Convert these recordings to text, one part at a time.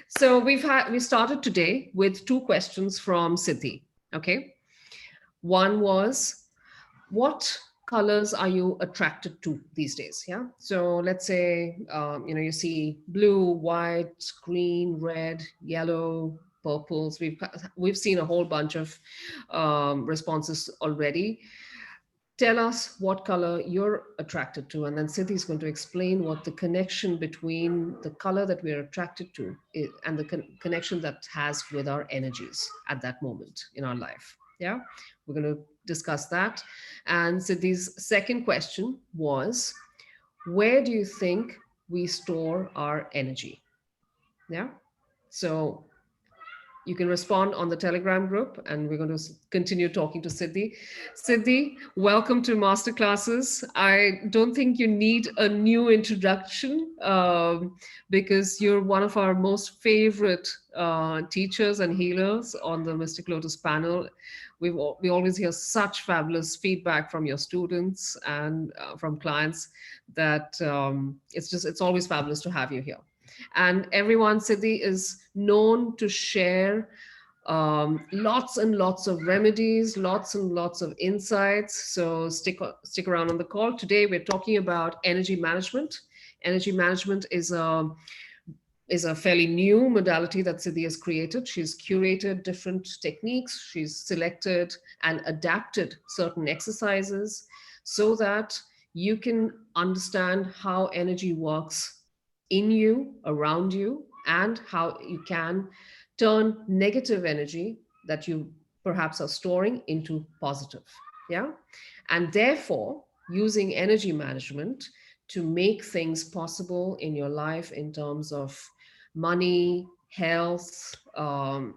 So we started today with two questions from Siddhi. Okay. One was, what colors are you attracted to these days? Yeah. So let's say you see blue, white, green, red, yellow, purples. We've seen a whole bunch of responses already. Tell us what color you're attracted to, and then Siddhi is going to explain what the connection between the color that we're attracted to and the connection that has with our energies at that moment in our life. Yeah, we're going to discuss that. And Siddhi's second question was, where do you think we store our energy? Yeah. So you can respond on the Telegram group, and we're going to continue talking to Siddhi. Siddhi, welcome to Masterclasses. I don't think you need a new introduction because you're one of our most favorite teachers and healers on the Mystic Lotus panel. We always hear such fabulous feedback from your students and from clients that it's always fabulous to have you here. And everyone, Siddhi is known to share lots and lots of remedies, lots and lots of insights. So stick around on the call. Today we're talking about energy management. Energy management is a fairly new modality that Siddhi has created. She's curated different techniques. She's selected and adapted certain exercises so that you can understand how energy works in you, around you, and how you can turn negative energy that you perhaps are storing into positive. Yeah. And therefore, using energy management to make things possible in your life in terms of money, health,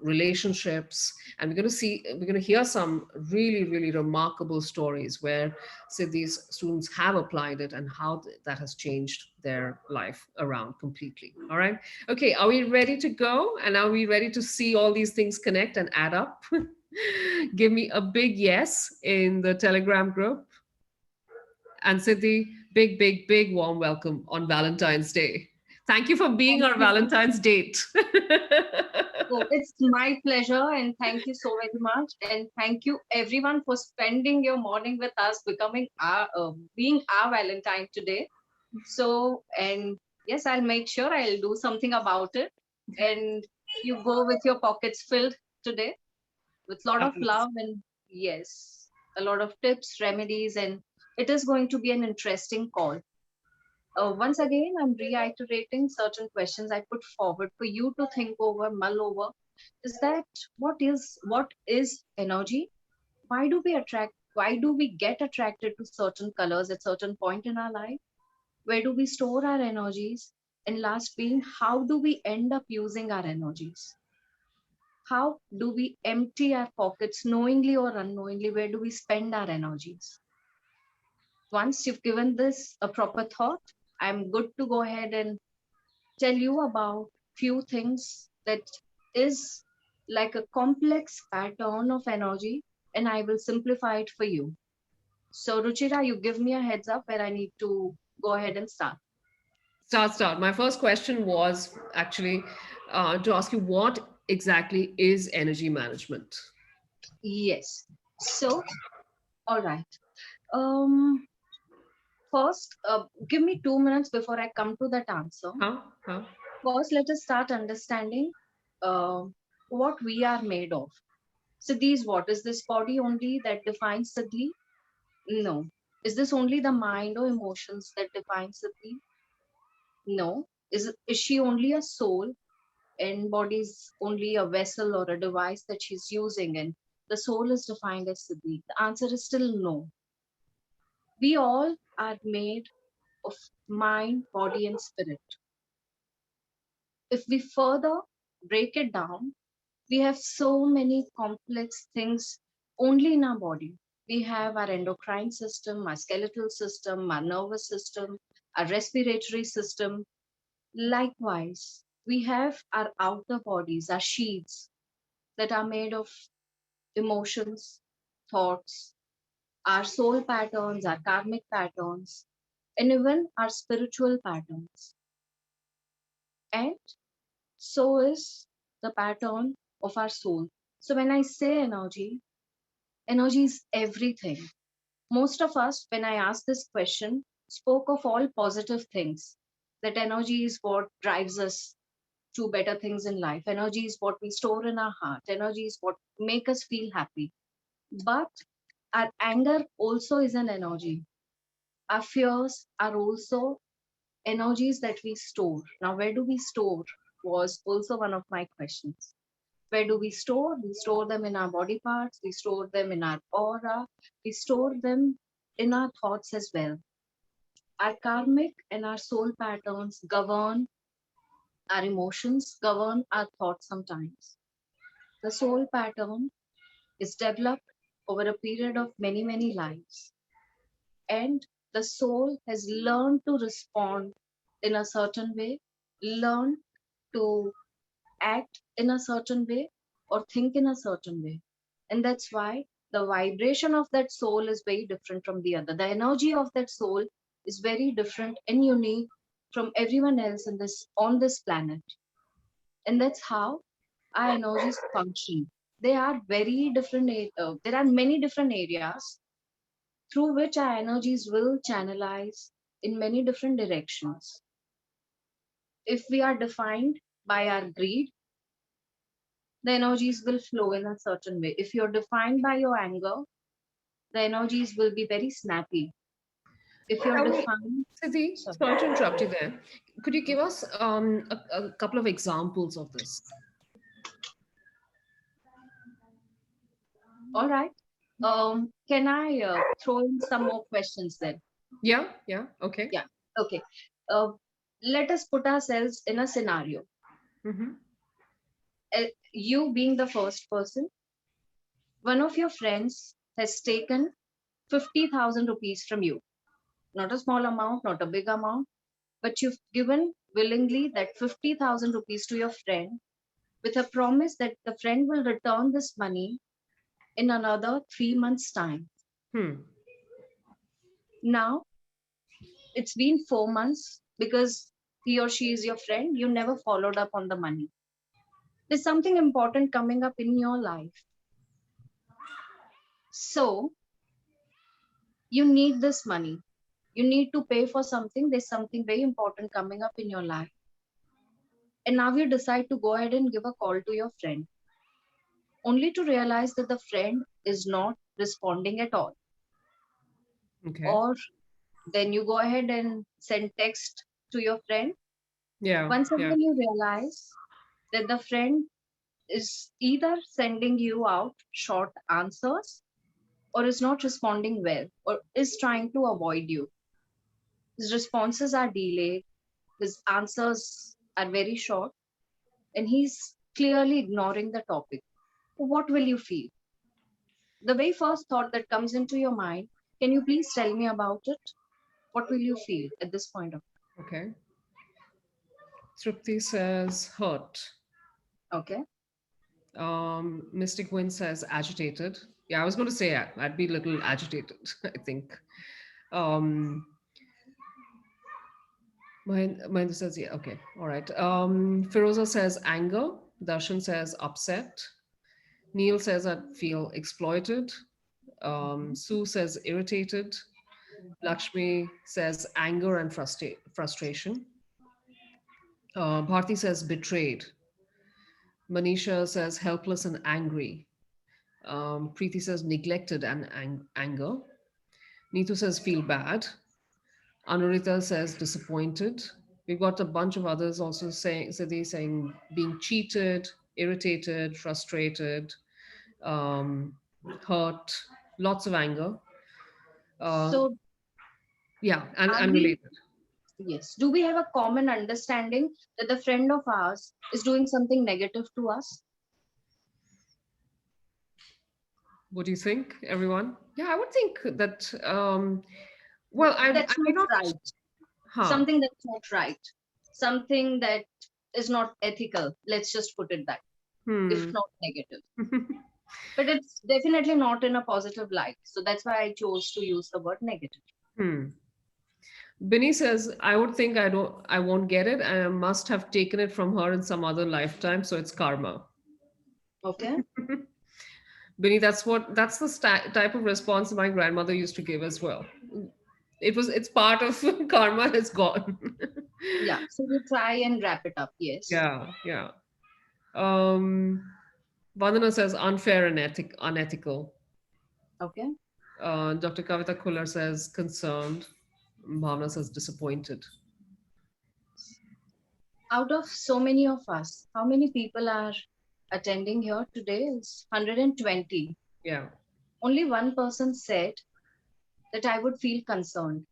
relationships. And we're going to hear some really, really remarkable stories where, say, these students have applied it and how that has changed their life around completely. All right. Okay. Are we ready to go? And are we ready to see all these things connect and add up? Give me a big yes in the Telegram group. And Siddhi, big, big, big warm welcome on Valentine's Day. Thank you for being Thank our you. Valentine's date. Oh, it's my pleasure, and thank you so very much. And thank you everyone for spending your morning with us, being our Valentine today. So, and yes, I'll make sure I'll do something about it. And you go with your pockets filled today with a lot of Fabulous. love and yes, a lot of tips, remedies, and it is going to be an interesting call. Once again, I'm reiterating certain questions I put forward for you to think over, mull over. Is that what is energy? Why do we attract? Why do we get attracted to certain colors at certain point in our life? Where do we store our energies? And last being, how do we end up using our energies? How do we empty our pockets knowingly or unknowingly? Where do we spend our energies? Once you've given this a proper thought, I'm good to go ahead and tell you about few things that is like a complex pattern of energy, and I will simplify it for you. So Ruchira, you give me a heads up where I need to go ahead and start. Start. My first question was actually to ask you, what exactly is energy management? Yes. So, all right. Um, First, give me 2 minutes before I come to that answer. Huh? Huh? First, let us start understanding uh, what we are made of. Siddhi is what? Is this body only that defines Siddhi? No. Is this only the mind or emotions that defines Siddhi? No. Is she only a soul and body is only a vessel or a device that she's using and the soul is defined as Siddhi? The answer is still no. We all are made of mind, body, and spirit. If we further break it down, we have so many complex things only in our body. We have our endocrine system, our skeletal system, our nervous system, our respiratory system. Likewise, we have our outer bodies, our sheaths that are made of emotions, thoughts, our soul patterns, our karmic patterns, and even our spiritual patterns. And So is the pattern of our soul. So when I say energy, energy is everything. Most of us, when I asked this question, spoke of all positive things. That energy is what drives us to better things in life. Energy is what we store in our heart. Energy is what make us feel happy. But our anger also is an energy. Our fears are also energies that we store. Now, where do we store was also one of my questions. Where do we store? We store them in our body parts, we store them in our aura, we store them in our thoughts as well. Our karmic and our soul patterns govern our emotions, govern our thoughts sometimes. The soul pattern is developed over a period of many, many lives. And the soul has learned to respond in a certain way, learn to act in a certain way, or think in a certain way. And that's why the vibration of that soul is very different from the other. The energy of that soul is very different and unique from everyone else in this on this planet. And that's how our energies function. They are very different. There are many different areas through which our energies will channelize in many different directions. If we are defined by our greed, the energies will flow in a certain way. If you're defined by your anger, the energies will be very snappy. If you're Shall we, defined, Siddhi, sorry, sorry to interrupt you there. Could you give us a couple of examples of this? all right. Can I throw in some more questions then? Yeah, yeah, okay. Yeah, okay. Uh, Let us put ourselves in a scenario. Mm-hmm. You being the first person, one of your friends has taken 50,000 rupees from you. Not a small amount, not a big amount, but you've given willingly that 50,000 rupees to your friend with a promise that the friend will return this money in another 3 months' time. Hmm. Now, it's been 4 months because he or she is your friend, you never followed up on the money. There's something important coming up in your life. So, you need this money. You need to pay for something. There's something very important coming up in your life. And now you decide to go ahead and give a call to your friend, only to realize that the friend is not responding at all. Okay. Or then you go ahead and send text to your friend. Yeah, Once yeah. again, you realize that the friend is either sending you out short answers or is not responding well or is trying to avoid you. His responses are delayed, his answers are very short, and he's clearly ignoring the topic. What will you feel? The very first thought that comes into your mind, can you please tell me about it? What will you feel at this point of Okay. Tripti says hurt. okay? Mystic Wind says agitated. Yeah, I was going to say I'd be a little agitated, I think. Um, mine says, yeah, okay, all right. Firoza says anger. Darshan says upset. Neil says I feel exploited. Sue says irritated. Lakshmi says anger and frustration. Bharti says betrayed. Manisha says helpless and angry. Preeti says neglected and anger. Neetu says feel bad. Anurita says disappointed. We've got a bunch of others also saying, Siddhi saying being cheated, irritated, frustrated, um, hurt, lots of anger. Uh, So yeah, are and we, related. yes, do we have a common understanding that the friend of ours is doing something negative to us? What do you think, everyone? Yeah, I would think that. Well, I That's may not not. right. Huh. Something that's not right. Something that is not ethical. Let's just put it that, if Hmm. not negative. But it's definitely not in a positive light. So that's why I chose to use the word negative. Hmm. Binny says, I would think I won't get it. I must have taken it from her in some other lifetime, so it's karma. Okay. Binny, that's the type of response my grandmother used to give as well. It's part of karma has gone. Yeah. So we try and wrap it up. Yes. Yeah, yeah. Um, Vandana says unfair and unethical. Okay. Dr. Kavita Kular says concerned. Bhavna says disappointed. Out of so many of us, how many people are attending here today? It's 120. Yeah. Only one person said that I would feel concerned.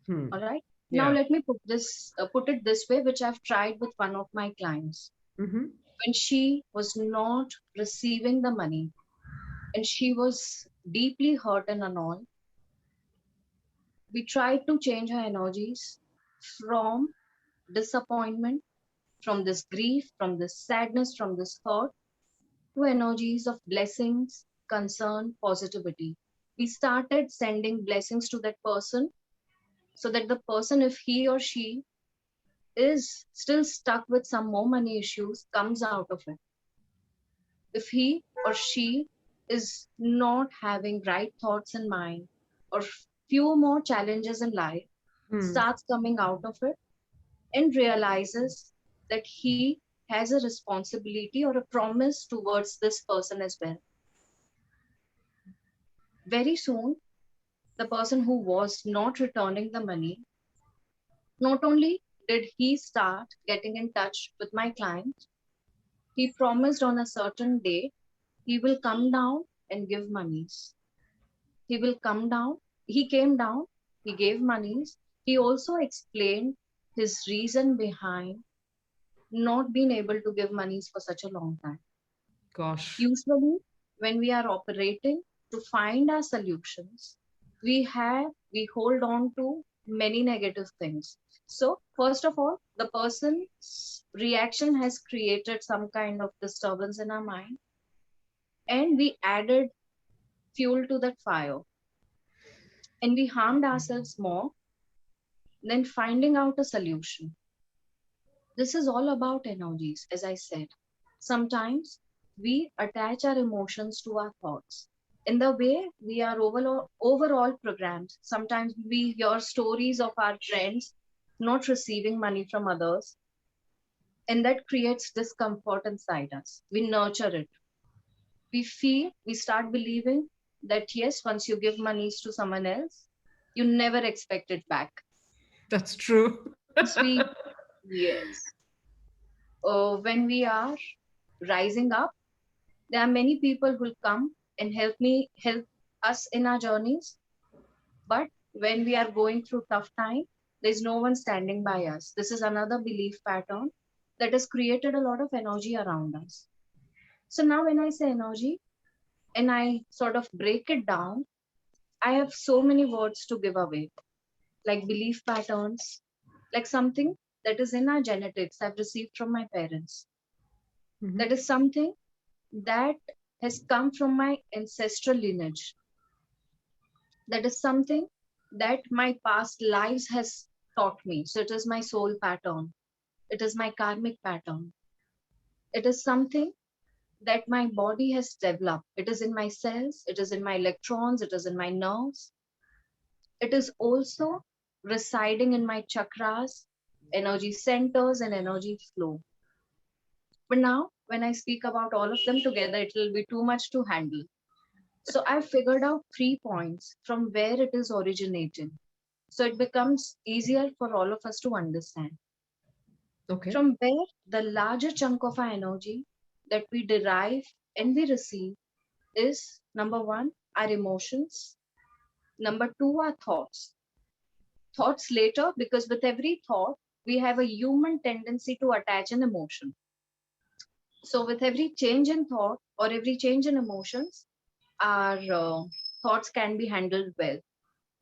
Hmm. All right. Now Yeah. let me put it this way, which I've tried with one of my clients. Mm-hmm. When she was not receiving the money and she was deeply hurt and all, we tried to change her energies from disappointment, from this grief, from this sadness, from this hurt to energies of blessings, concern, positivity. We started sending blessings to that person so that the person, if he or she is still stuck with some more money issues, comes out of it. If he or she is not having right thoughts in mind or few more challenges in life, Hmm. starts coming out of it and realizes that he has a responsibility or a promise towards this person as well. Very soon, the person who was not returning the money, not only did he start getting in touch with my client, he promised on a certain day he will come down and give monies. He will come down. He came down, he gave monies. He also explained his reason behind not being able to give monies for such a long time. Gosh. Usually, when we are operating to find our solutions, we hold on to many negative things. So, first of all, the person's reaction has created some kind of disturbance in our mind, and we added fuel to that fire, and we harmed ourselves more than finding out a solution. This is all about energies, as I said. Sometimes we attach our emotions to our thoughts. In the way we are overall programmed, sometimes we hear stories of our friends not receiving money from others, and that creates discomfort inside us. We nurture it. We start believing that yes, once you give monies to someone else, you never expect it back. That's true. Once we, yes, when we are rising up, there are many people who will come and help us in our journeys. But when we are going through tough time, there's no one standing by us. This is another belief pattern that has created a lot of energy around us. So now when I say energy and I sort of break it down, I have so many words to give away, like belief patterns, like something that is in our genetics I've received from my parents. Mhm. That is something that has come from my ancestral lineage. That is something that my past lives has taught me. So it is my soul pattern. It is my karmic pattern. It is something that my body has developed. It is in my cells. It is in my electrons. It is in my nerves. It is also residing in my chakras, energy centers, and energy flow. But now, when I speak about all of them together, it will be too much to handle. So I've figured out 3 points from where it is originating. So it becomes easier for all of us to understand. Okay. From where the larger chunk of our energy that we derive and we receive is number one, our emotions. Number two, our thoughts. Thoughts later, because with every thought, we have a human tendency to attach an emotion. So with every change in thought or every change in emotions, our thoughts can be handled well.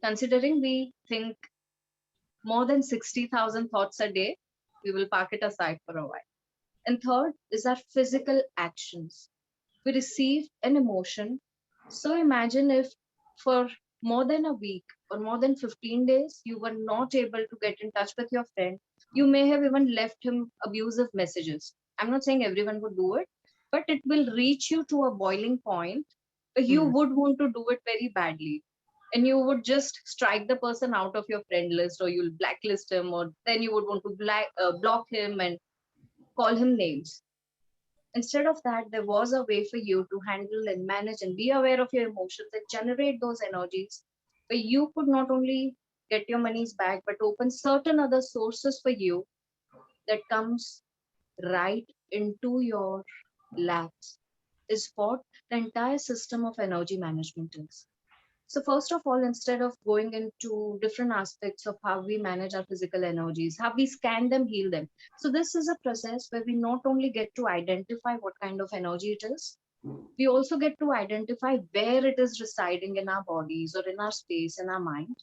Considering we think more than 60,000 thoughts a day, we will park it aside for a while. And third is our physical actions. We receive an emotion. So imagine if for more than a week or more than 15 days, you were not able to get in touch with your friend. You may have even left him abusive messages. I'm not saying everyone would do it, but it will reach you to a boiling point. You Hmm. would want to do it very badly. And you would just strike the person out of your friend list, or you'll blacklist him, or then you would want to block him and call him names. Instead of that, there was a way for you to handle and manage and be aware of your emotions and generate those energies where you could not only get your monies back, but open certain other sources for you that comes right into your laps, is what the entire system of energy management is. So, first of all, instead of going into different aspects of how we manage our physical energies, how we scan them, heal them. So, this is a process where we not only get to identify what kind of energy it is, we also get to identify where it is residing in our bodies or in our space, in our mind,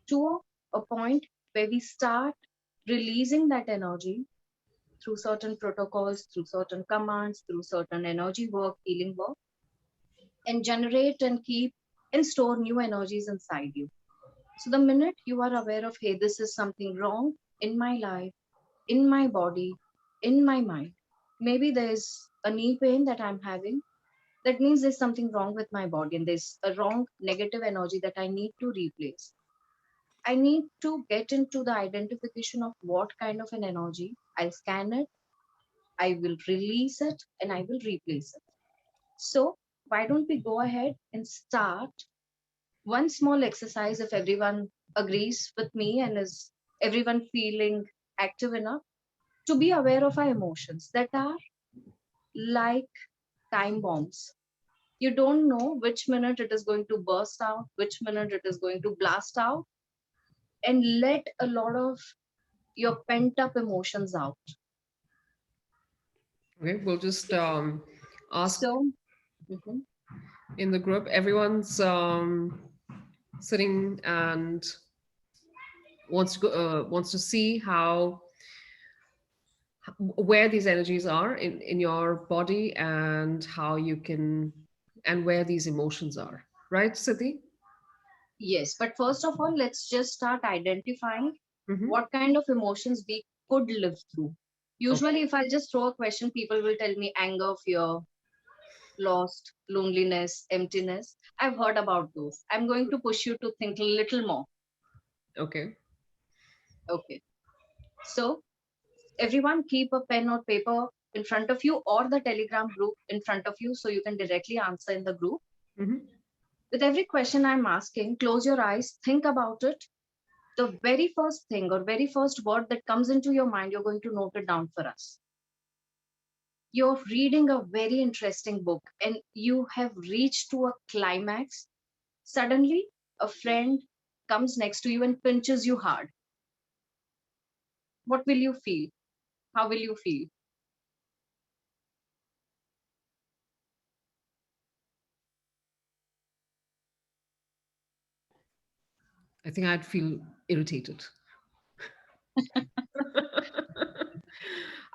to a point where we start releasing that energy through certain protocols, through certain commands, through certain energy work, healing work, and generate and keep and store new energies inside you. So the minute you are aware of, hey, this is something wrong in my life, in my body, in my mind, maybe there's a knee pain that I'm having. That means there's something wrong with my body and there's a wrong negative energy that I need to replace. I need to get into the identification of what kind of an energy. I'll scan it, I will release it, and I will replace it. So, why don't we go ahead and start one small exercise if everyone agrees with me and is everyone feeling active enough to be aware of our emotions that are like time bombs. You don't know which minute it is going to burst out, which minute it is going to blast out, and let a lot of your pent up emotions out. Okay, we'll just ask So, mhm, in the group. Everyone's sitting and wants to see how where these energies are in your body and how you can and where these emotions are. Right, Siddhi? yes, but first of all, let's just start identifying Mm-hmm. what kind of emotions we could live through. Okay. Usually, if I just throw a question, people will tell me anger, fear, lost, loneliness, emptiness. I've heard about those. I'm going to push you to think a little more. Okay. Okay. So, everyone keep a pen or paper in front of you or the Telegram group in front of you so you can directly answer in the group. Mm-hmm. With every question I'm asking, close your eyes, think about it. The very first thing or very first word that comes into your mind, you're going to note it down for us. You're reading a very interesting book and you have reached to a climax. Suddenly, a friend comes next to you and pinches you hard. What will you feel? How will you feel? I think I'd feel irritated.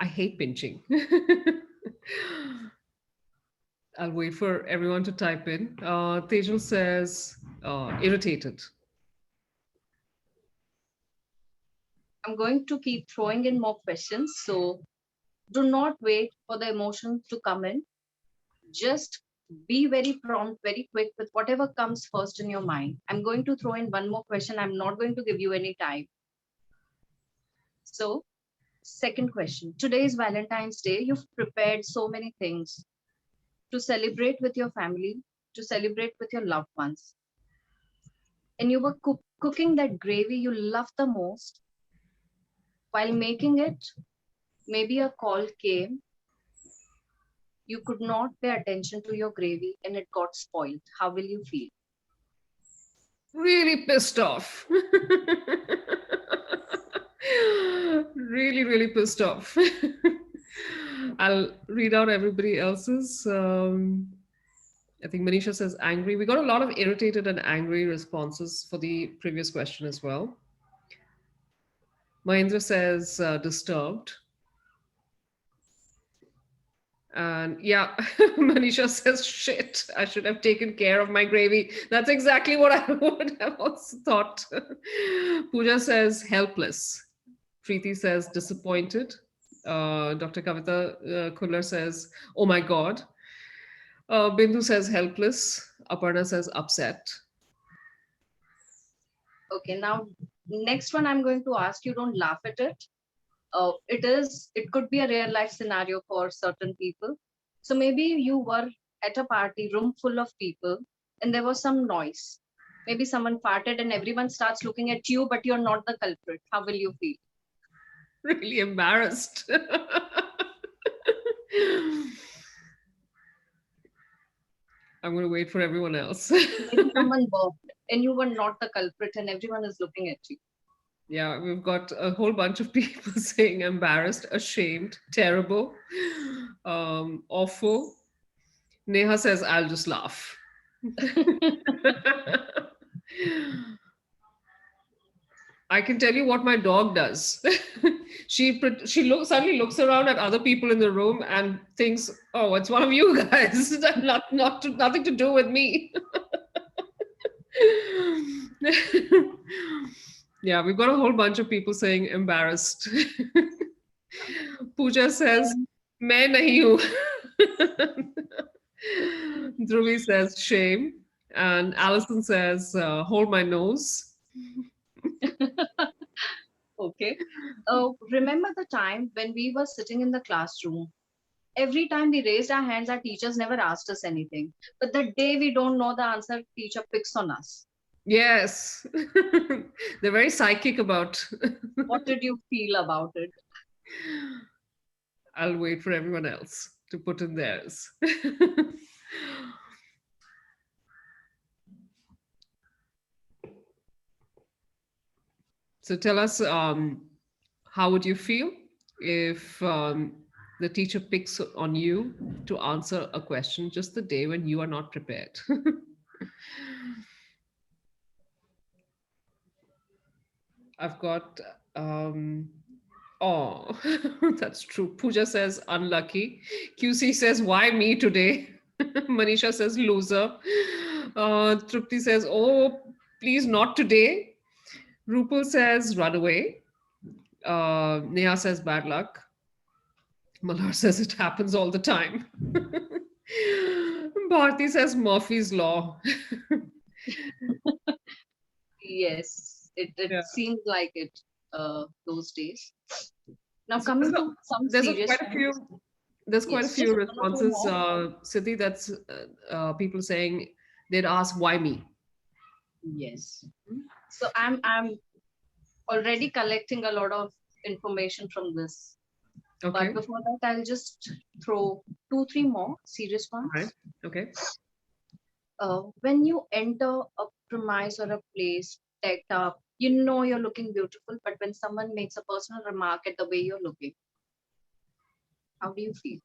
I hate pinching. I'll wait for everyone to type in. Tejal says irritated. I'm going to keep throwing in more questions. So do not wait for the emotion to come in. Just be very prompt, very quick with whatever comes first in your mind. I'm going to throw in one more question. I'm not going to give you any time. So, second question. Today is Valentine's Day. You've prepared so many things to celebrate with your family, to celebrate with your loved ones. And you were cooking that gravy you love the most. While making it, maybe a call came. You could not pay attention to your gravy and it got spoiled. How will you feel? Really pissed off. Really, really pissed off. I'll read out everybody else's. I think Manisha says angry. We got a lot of irritated and angry responses for the previous question as well. Mahendra says disturbed. And yeah, Manisha says, shit, I should have taken care of my gravy. That's exactly what I would have also thought. Pooja says, helpless. Preeti says, disappointed. Dr. Kavita Kullar says, oh my God. Bindu says, helpless. Aparna says, upset. Okay, now next one I'm going to ask you, don't laugh at it. It could be a real life scenario for certain people. So maybe you were at a party room full of people and there was some noise. Maybe someone farted and everyone starts looking at you, but you're not the culprit. How will you feel? Really embarrassed. I'm going to wait for everyone else. Maybe someone burped and you were not the culprit and everyone is looking at you. Yeah, we've got a whole bunch of people saying embarrassed, ashamed, terrible, awful. Neha says, I'll just laugh. I can tell you what my dog does. Suddenly looks around at other people in the room and thinks, "Oh, it's one of you guys. Nothing to do with me." Yeah, we've got a whole bunch of people saying embarrassed. Pooja says, "मैं नहीं हूँ." Dhruvi says, "Shame," and Allison says, "Hold my nose." Okay. Remember the time when we were sitting in the classroom? Every time we raised our hands, our teachers never asked us anything. But the day we don't know the answer, teacher picks on us. Yes, they're very psychic about. What did you feel about it? I'll wait for everyone else to put in theirs. So tell us, how would you feel if the teacher picks on you to answer a question just the day when you are not prepared? I've got, um, oh, that's true. Pooja says unlucky. QC says, why me today? Manisha says loser. Trupti says, oh, please not today. Rupal says run away. Neha says bad luck. Malhar says it happens all the time. Bharti says Murphy's Law. Yes, it Yeah. seemed like it those days. Now So there's coming a, to some there's a serious quite a few ones. there's quite a Yes, few just one or two responses, more. Siddhi, that's people saying they'd ask why me. Yes. So I'm already collecting a lot of information from this. But Okay. before that, I'll just throw two, three more serious All right. ones. Okay. When you enter a premise or a place decked up, you know you're looking beautiful, but when someone makes a personal remark at the way you're looking, how do you feel?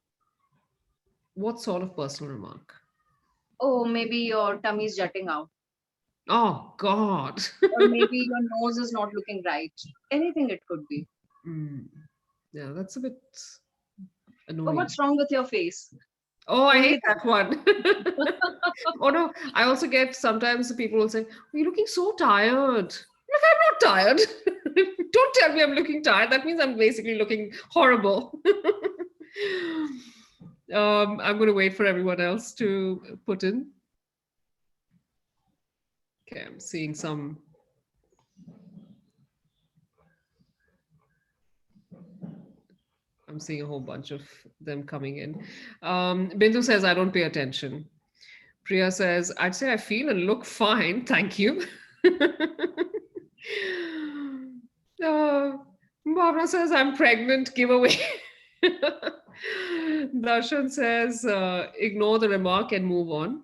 What sort of personal remark? Oh, maybe your tummy is jutting out, Oh God. or maybe your nose is not looking right. Anything it could be. Mm, yeah, that's a bit Or annoying. what's wrong with your face? Oh, I Only hate that one. Oh no, I also get sometimes people will say, "You're looking so tired." Like, I'm not tired. Don't tell me I'm looking tired. That means I'm basically looking horrible. I'm going to wait for everyone else to put in. Okay, I'm seeing some. I'm seeing a whole bunch of them coming in. Bindu says, I don't pay attention. Priya says, I'd say I feel and look fine. Thank you. uh, Bhavna says, I'm pregnant. Give away. Darshan says, ignore the remark and move on.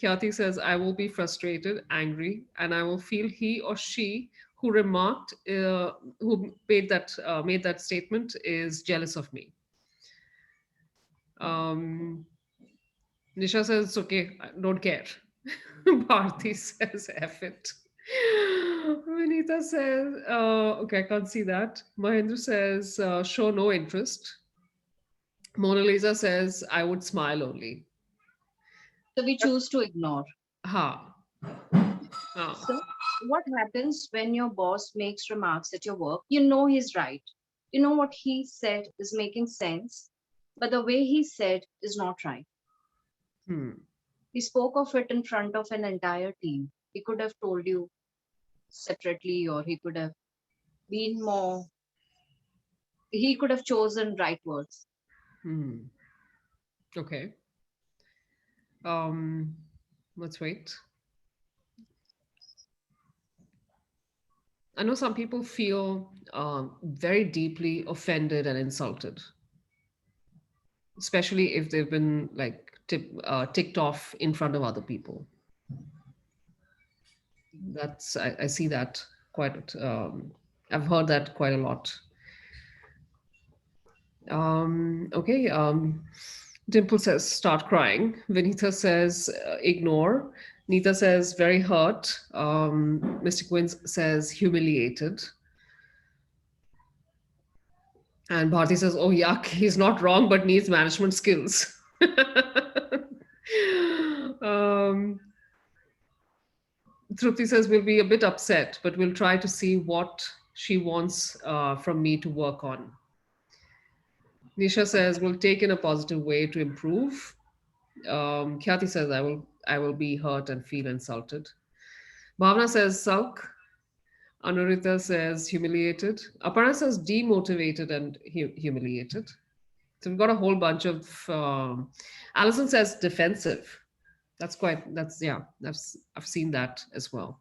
Khyati says, I will be frustrated, angry, and I will feel he or she who remarked, who made that statement is jealous of me. Um, Nisha says, it's okay, I don't care. Bharti says, F it. Vinita says, okay, I can't see that. Mahendra says, show no interest. Mona Lisa says, I would smile only. So we That's choose to ignore. ha. Ah. So, what happens when your boss makes remarks at your work? You know he's right. You know what he said is making sense, but the way he said is not right. Hmm. He spoke of it in front of an entire team. He could have told you separately, or he could have been more, he could have chosen right words. Hmm. Okay. Um, let's wait. I know some people feel very deeply offended and insulted, especially if they've been like ticked off in front of other people. I see that quite. I've heard that quite a lot. Okay. Dimple says start crying. Vinita says ignore. Nita says very hurt. Mystic Wins says humiliated. And Bharti says, oh, yuck, he's not wrong, but needs management skills. um, Trupti says, we'll be a bit upset, but we'll try to see what she wants from me to work on. Nisha says, we'll take in a positive way to improve. Khyati says, I will be hurt and feel insulted. Bhavna says, sulk. Anurita says, humiliated. Aparna says, demotivated and humiliated. So we've got a whole bunch of. Allison says defensive. Yeah. I've seen that as well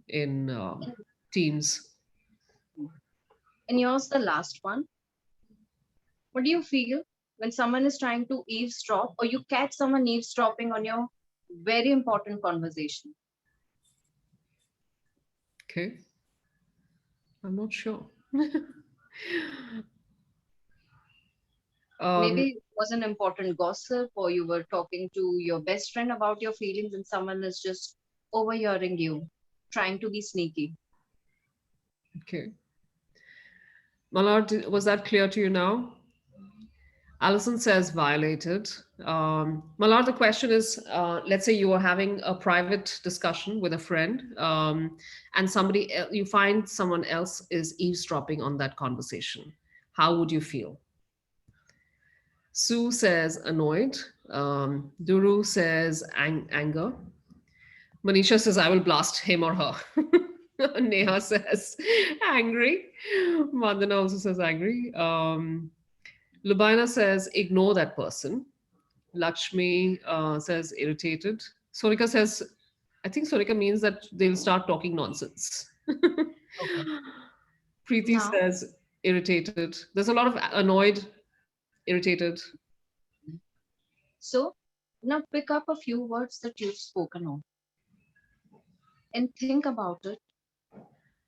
in And, teams. and here's the last one. What do you feel when someone is trying to eavesdrop, or you catch someone eavesdropping on your very important conversation? Okay, I'm not sure. um, Maybe it was an important gossip, or you were talking to your best friend about your feelings, and someone is just overhearing you, trying to be sneaky. okay, Malard, was that clear to you now? Allison says violated. Malard, the question is, let's say you are having a private discussion with a friend, and you find someone else is eavesdropping on that conversation. How would you feel? Sue says annoyed. Duru says anger. Manisha says I will blast him or her. Neha says angry. Vandana also says angry. Lubaina says ignore that person. Lakshmi says irritated. Sonika says, I think Sonika means that they'll start talking nonsense. Okay. Preeti Now, says irritated. There's a lot of annoyed, irritated. so now pick up a few words that you've spoken of and think about it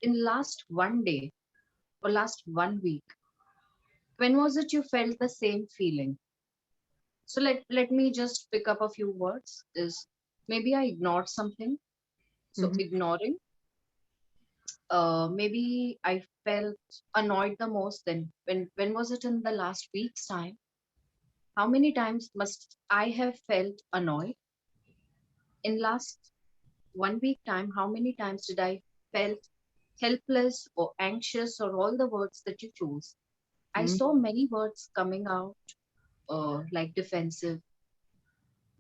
in last one day or last 1 week. When was it you felt the same feeling? So let me just pick up a few words. Is maybe I ignored something. So Mhm. ignoring. Maybe I felt annoyed the most. Then when was it in the last week's time? How many times must I have felt annoyed in last 1 week time? How many times did I felt helpless or anxious, or all the words that you chose? I Mhm. saw many words coming out, like defensive,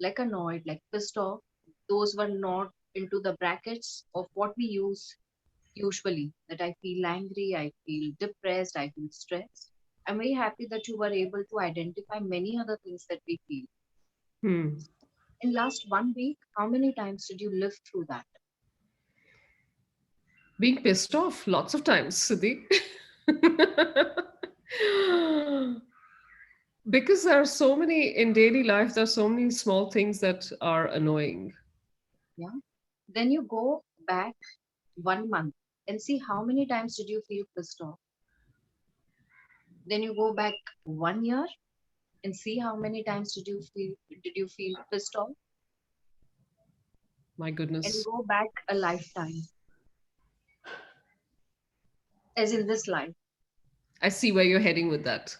like annoyed, like pissed off. Those were not into the brackets of what we use usually. That I feel angry, I feel depressed, I feel stressed. I'm very happy that you were able to identify many other things that we feel. Hmm. In last 1 week, how many times did you live through that? Being pissed off lots of times, Siddhi. Because there are so many in daily life, there are so many small things that are annoying. Yeah. Then you go back 1 month and see how many times did you feel pissed off. Then you go back 1 year and see how many times did you feel pissed off, My and goodness. go back a lifetime, as in this life. I see where you're heading with that.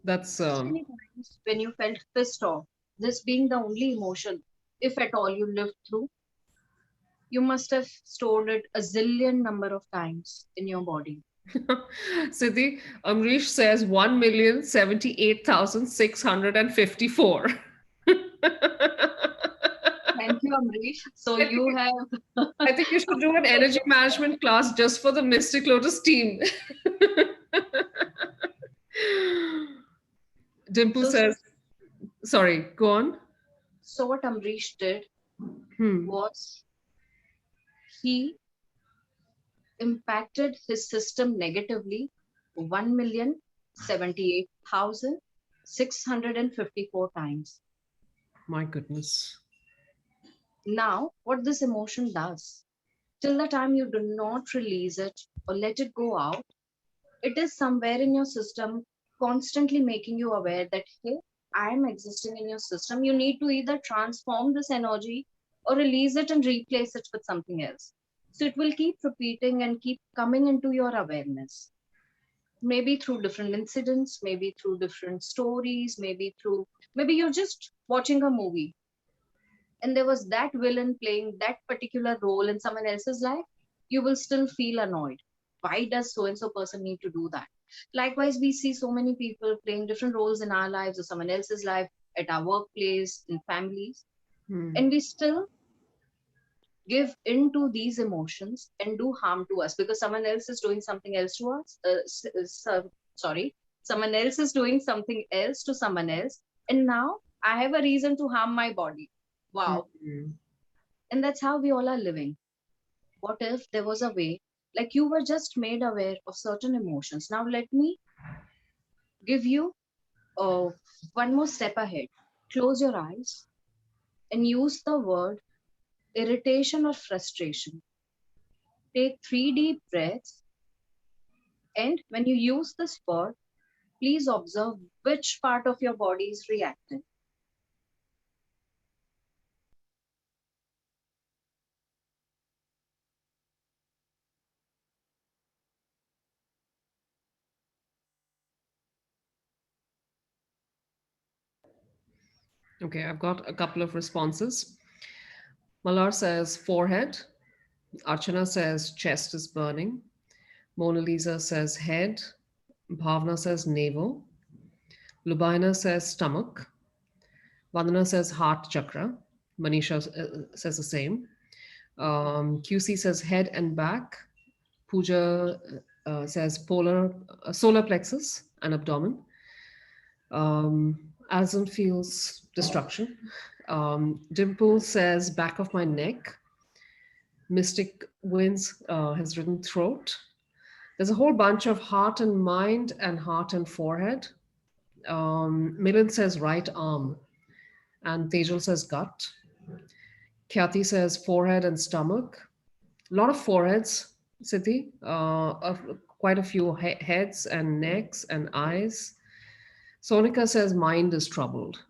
That's So many times when you felt pissed off, this being the only emotion, if at all you lived through, you must have stored it a zillion number of times in your body. Siddhi, Amrish says 1,078,654. Thank you, Amrish. So you have. I think you should do an energy management class just for the Mystic Lotus team. Dimple so says, sorry, go on. so what Amrish did Hmm. was he impacted his system negatively 1,078,654 times. My goodness. Now, what this emotion does, till the time you do not release it or let it go out, it is somewhere in your system constantly making you aware that, hey, I am existing in your system. You need to either transform this energy or release it and replace it with something else. So it will keep repeating and keep coming into your awareness. Maybe through different incidents, maybe through different stories, maybe you're just watching a movie and there was that villain playing that particular role in someone else's life, you will still feel annoyed. Why does so and so person need to do that? Likewise, we see so many people playing different roles in our lives or someone else's life, at our workplace, in families, Hmm. and we still give into these emotions and do harm to us because someone else is doing something else to us. Sorry, someone else is doing something else to someone else, and now I have a reason to harm my body. Wow. Hmm. And that's how we all are living. What if there was a way, like you were just made aware of certain emotions? Now, let me give you uh, one more step ahead. Close your eyes and use the word irritation or frustration. Take 3 deep breaths, and when you use this word, please observe which part of your body is reacting. Okay, I've got a couple of responses. Malar says forehead. Archana says chest is burning. Mona Lisa says head. Bhavna says navel. Lubaina says stomach. Vandana says heart chakra. Manisha says the same. QC says head and back. Pooja says solar plexus and abdomen. Alison feels destruction. Dimple says back of my neck. Mystic Wins has written throat. There's a whole bunch of heart and mind and heart and forehead. Milind says right arm. And Tejal says gut. Khyati says forehead and stomach. A lot of foreheads, Siddhi. Quite a few heads and necks and eyes. Sonika says mind is troubled.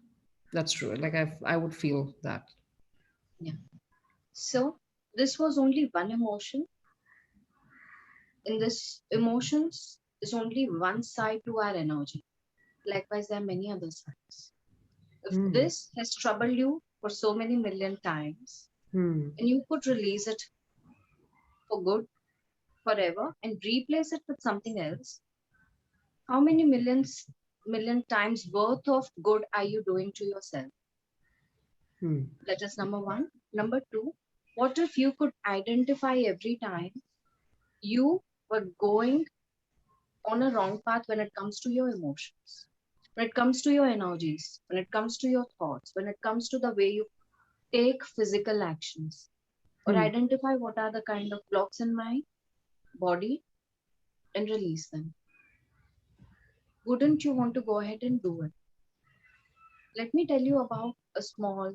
That's true. Like I would feel that. Yeah. So, this was only one emotion. In this, emotions is only one side to our energy. Likewise, there are many other sides. If Hmm. this has troubled you for so many million times Hmm. and you could release it for good forever and replace it with something else, how many million times worth of good are you doing to yourself? Hmm. That is number one. Number two, what if you could identify every time you were going on a wrong path when it comes to your emotions, when it comes to your energies, when it comes to your thoughts, when it comes to the way you take physical actions, or Hmm. identify what are the kind of blocks in my body and release them? Wouldn't you want to go ahead and do it? Let me tell you about a small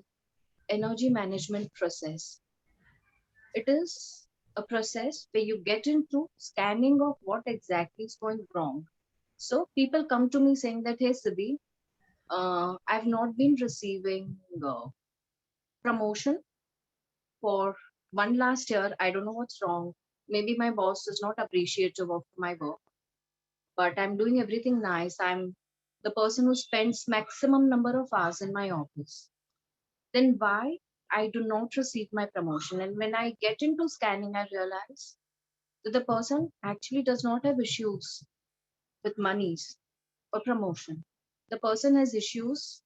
energy management process. It is a process where you get into scanning of what exactly is going wrong. So people come to me saying that, hey, Siddhi, I've not been receiving promotion for one last year. I don't know what's wrong. Maybe my boss is not appreciative of my work, but I'm doing everything nice. I'm the person who spends maximum number of hours in my office, then why I do not receive my promotion? And when I get into scanning, I realize that the person actually does not have issues with monies or promotion. The person has issues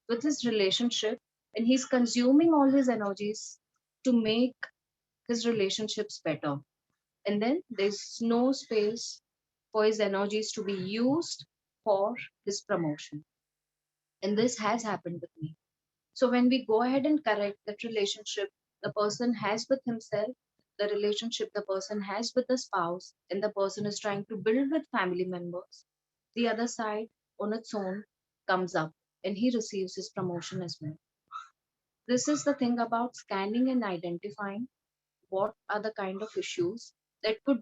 with his relationship, and he's consuming all his energies to make his relationships better. And then there's no space for his energies to be used for his promotion. And this has happened with me. So when we go ahead and correct that relationship the person has with himself, the relationship the person has with the spouse, and the person is trying to build with family members, the other side on its own comes up and he receives his promotion as well. This is the thing about scanning and identifying what are the kind of issues that could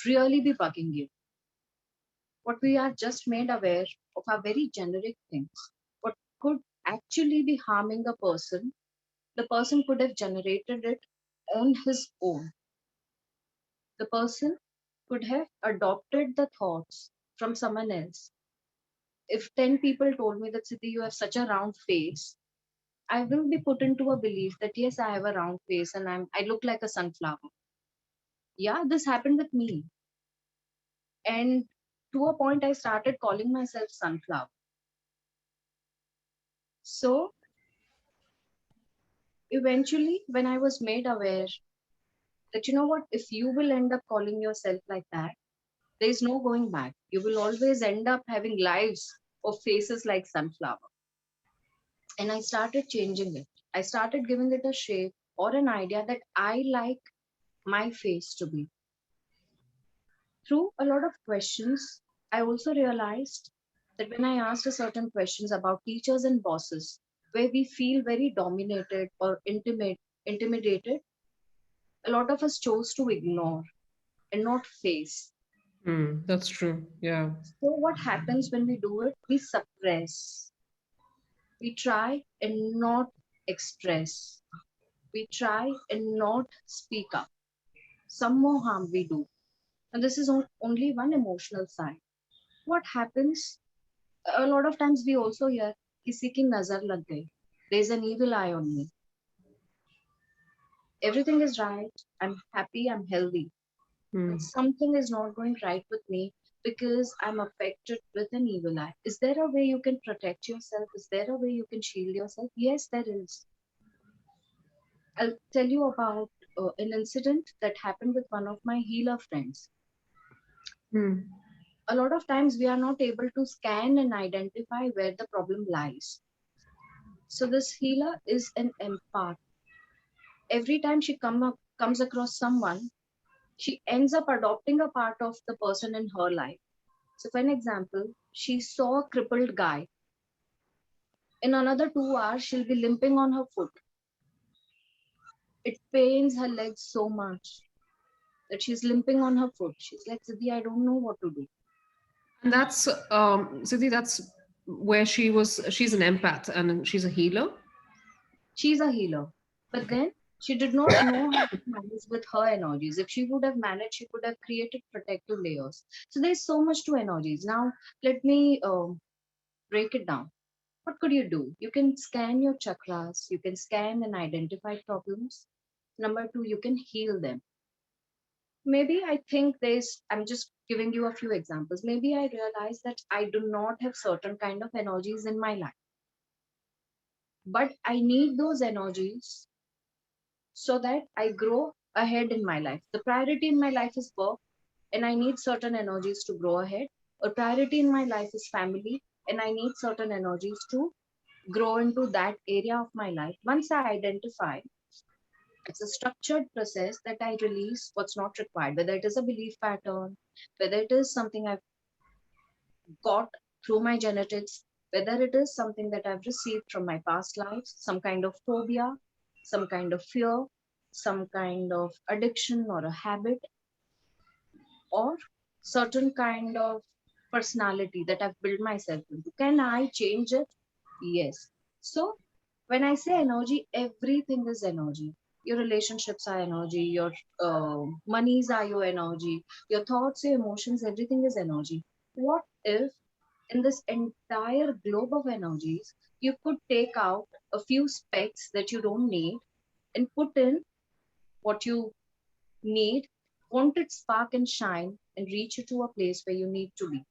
really be bugging you. What we are just made aware of are very generic things. What could actually be harming a person, the person could have generated it on his own. The person could have adopted the thoughts from someone else. If 10 people told me that Siddhi, you have such a round face, I will be put into a belief that yes, I have a round face and I look like a sunflower. Yeah, this happened with me. And to a point, I started calling myself sunflower. So eventually, when I was made aware that, you know what, if you will end up calling yourself like that, there is no going back. You will always end up having lives of faces like sunflower. And I started changing it. I started giving it a shape or an idea that I like my face to be. Through a lot of questions, I also realized that when I asked a certain questions about teachers and bosses, where we feel very dominated or intimidated, a lot of us chose to ignore and not face. That's true. Yeah. So what happens when we do it? We suppress. We try and not express. We try and not speak up. Some more harm we do. And this is only one emotional side. What happens? A lot of times we also hear, किसी की नजर लग गई. There's an evil eye on me. Everything is right. I'm happy. I'm healthy. But Hmm. something is not going right with me because I'm affected with an evil eye. Is there a way you can protect yourself? Is there a way you can shield yourself? Yes, there is. I'll tell you about an incident that happened with one of my healer friends. Hmm. A lot of times we are not able to scan and identify where the problem lies. So this healer is an empath. Every time she comes across someone, she ends up adopting a part of the person in her life. So for an example, she saw a crippled guy. In another 2 hours, she'll be limping on her foot. It pains her legs so much that she's limping on her foot. She's like, Siddhi, I don't know what to do. And that's Siddhi, that's where she's an empath and she's a healer. She's a healer. But then she did not know how to manage with her energies. If she would have managed, she could have created protective layers. So there's so much to energies. Now, let me break it down. What could you do? You can scan your chakras, you can scan and identify problems. Number two, you can heal them. Maybe I think I'm just giving you a few examples. Maybe I realize that I do not have certain kind of energies in my life, but I need those energies so that I grow ahead in my life. The priority in my life is work, and I need certain energies to grow ahead. A priority in my life is family, and I need certain energies to grow into that area of my life. Once I identify, it's a structured process that I release what's not required, whether it is a belief pattern, whether it is something I've got through my genetics, whether it is something that I've received from my past lives, some kind of phobia, some kind of fear, some kind of addiction or a habit, or certain kind of personality that I've built myself into. Can I change it? Yes. So when I say energy, everything is energy. Your relationships are energy, your monies are your energy, your thoughts, your emotions, everything is energy. What if In this entire globe of energies, you could take out a few specks that you don't need and put in what you need, want it spark and shine and reach you to a place where you need to be.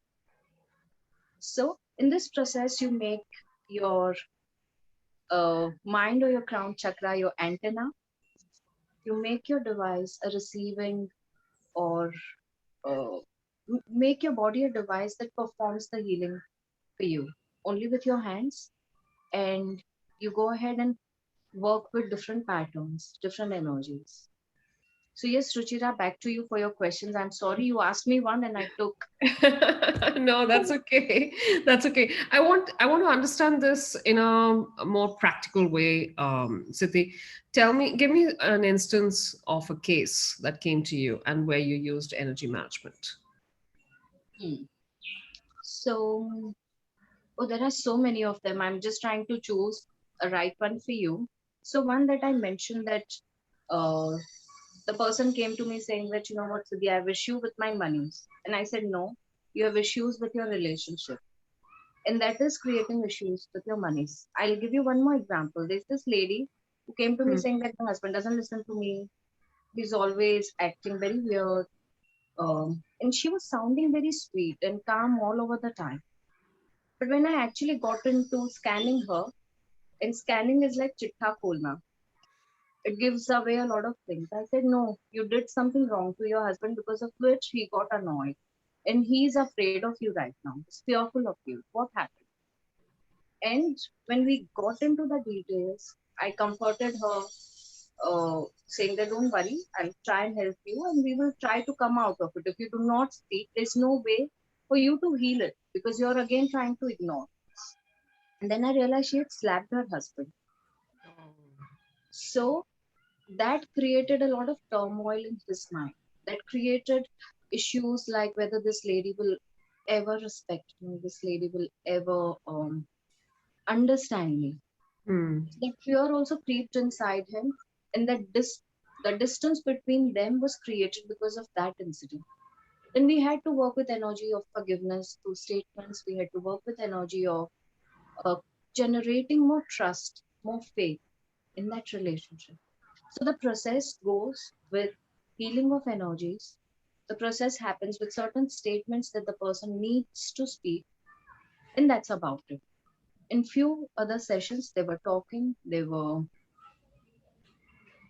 So, in this process, you make your mind or your crown chakra your antenna. You make your device a receiving or uh, make your body a device that performs the healing for you only with your hands. And you go ahead and work with different patterns, different energies. So, yes, Ruchira, back to you for your questions. I'm sorry you asked me one and I took. No, that's okay. That's okay. I want to understand this in a more practical way. Siddhi, give me an instance of a case that came to you and where you used energy management. Hmm. So, oh, there are so many of them. I'm just trying to choose a right one for you. So, one that I mentioned that uh, the person came to me saying that, you know what, Siddhi, I have issue with my monies. And I said, no, you have issues with your relationship. And that is creating issues with your monies. I'll give you one more example. There's this lady who came to me Hmm. saying that my husband doesn't listen to me. He's always acting very weird. And she was sounding very sweet and calm all over the time. But when I actually got into scanning her, and scanning is like chitta kholna, it gives away a lot of things. I said, no, you did something wrong to your husband because of which he got annoyed. And he's afraid of you right now. He's fearful of you. What happened? And when we got into the details, I comforted her, saying that don't worry, I'll try and help you and we will try to come out of it. If you do not speak, there's no way for you to heal it because you're again trying to ignore. And then I realized she had slapped her husband. So that created a lot of turmoil in his mind. That created issues like whether this lady will ever respect me, this lady will ever understand me. Hmm. That fear also creeped inside him, and the distance between them was created because of that incident. Then we had to work with energy of forgiveness through statements. We had to work with energy of uh, generating more trust, more faith in that relationship. So the process goes with healing of energies. The process happens with certain statements that the person needs to speak, and that's about it. In few other sessions, they were talking, they were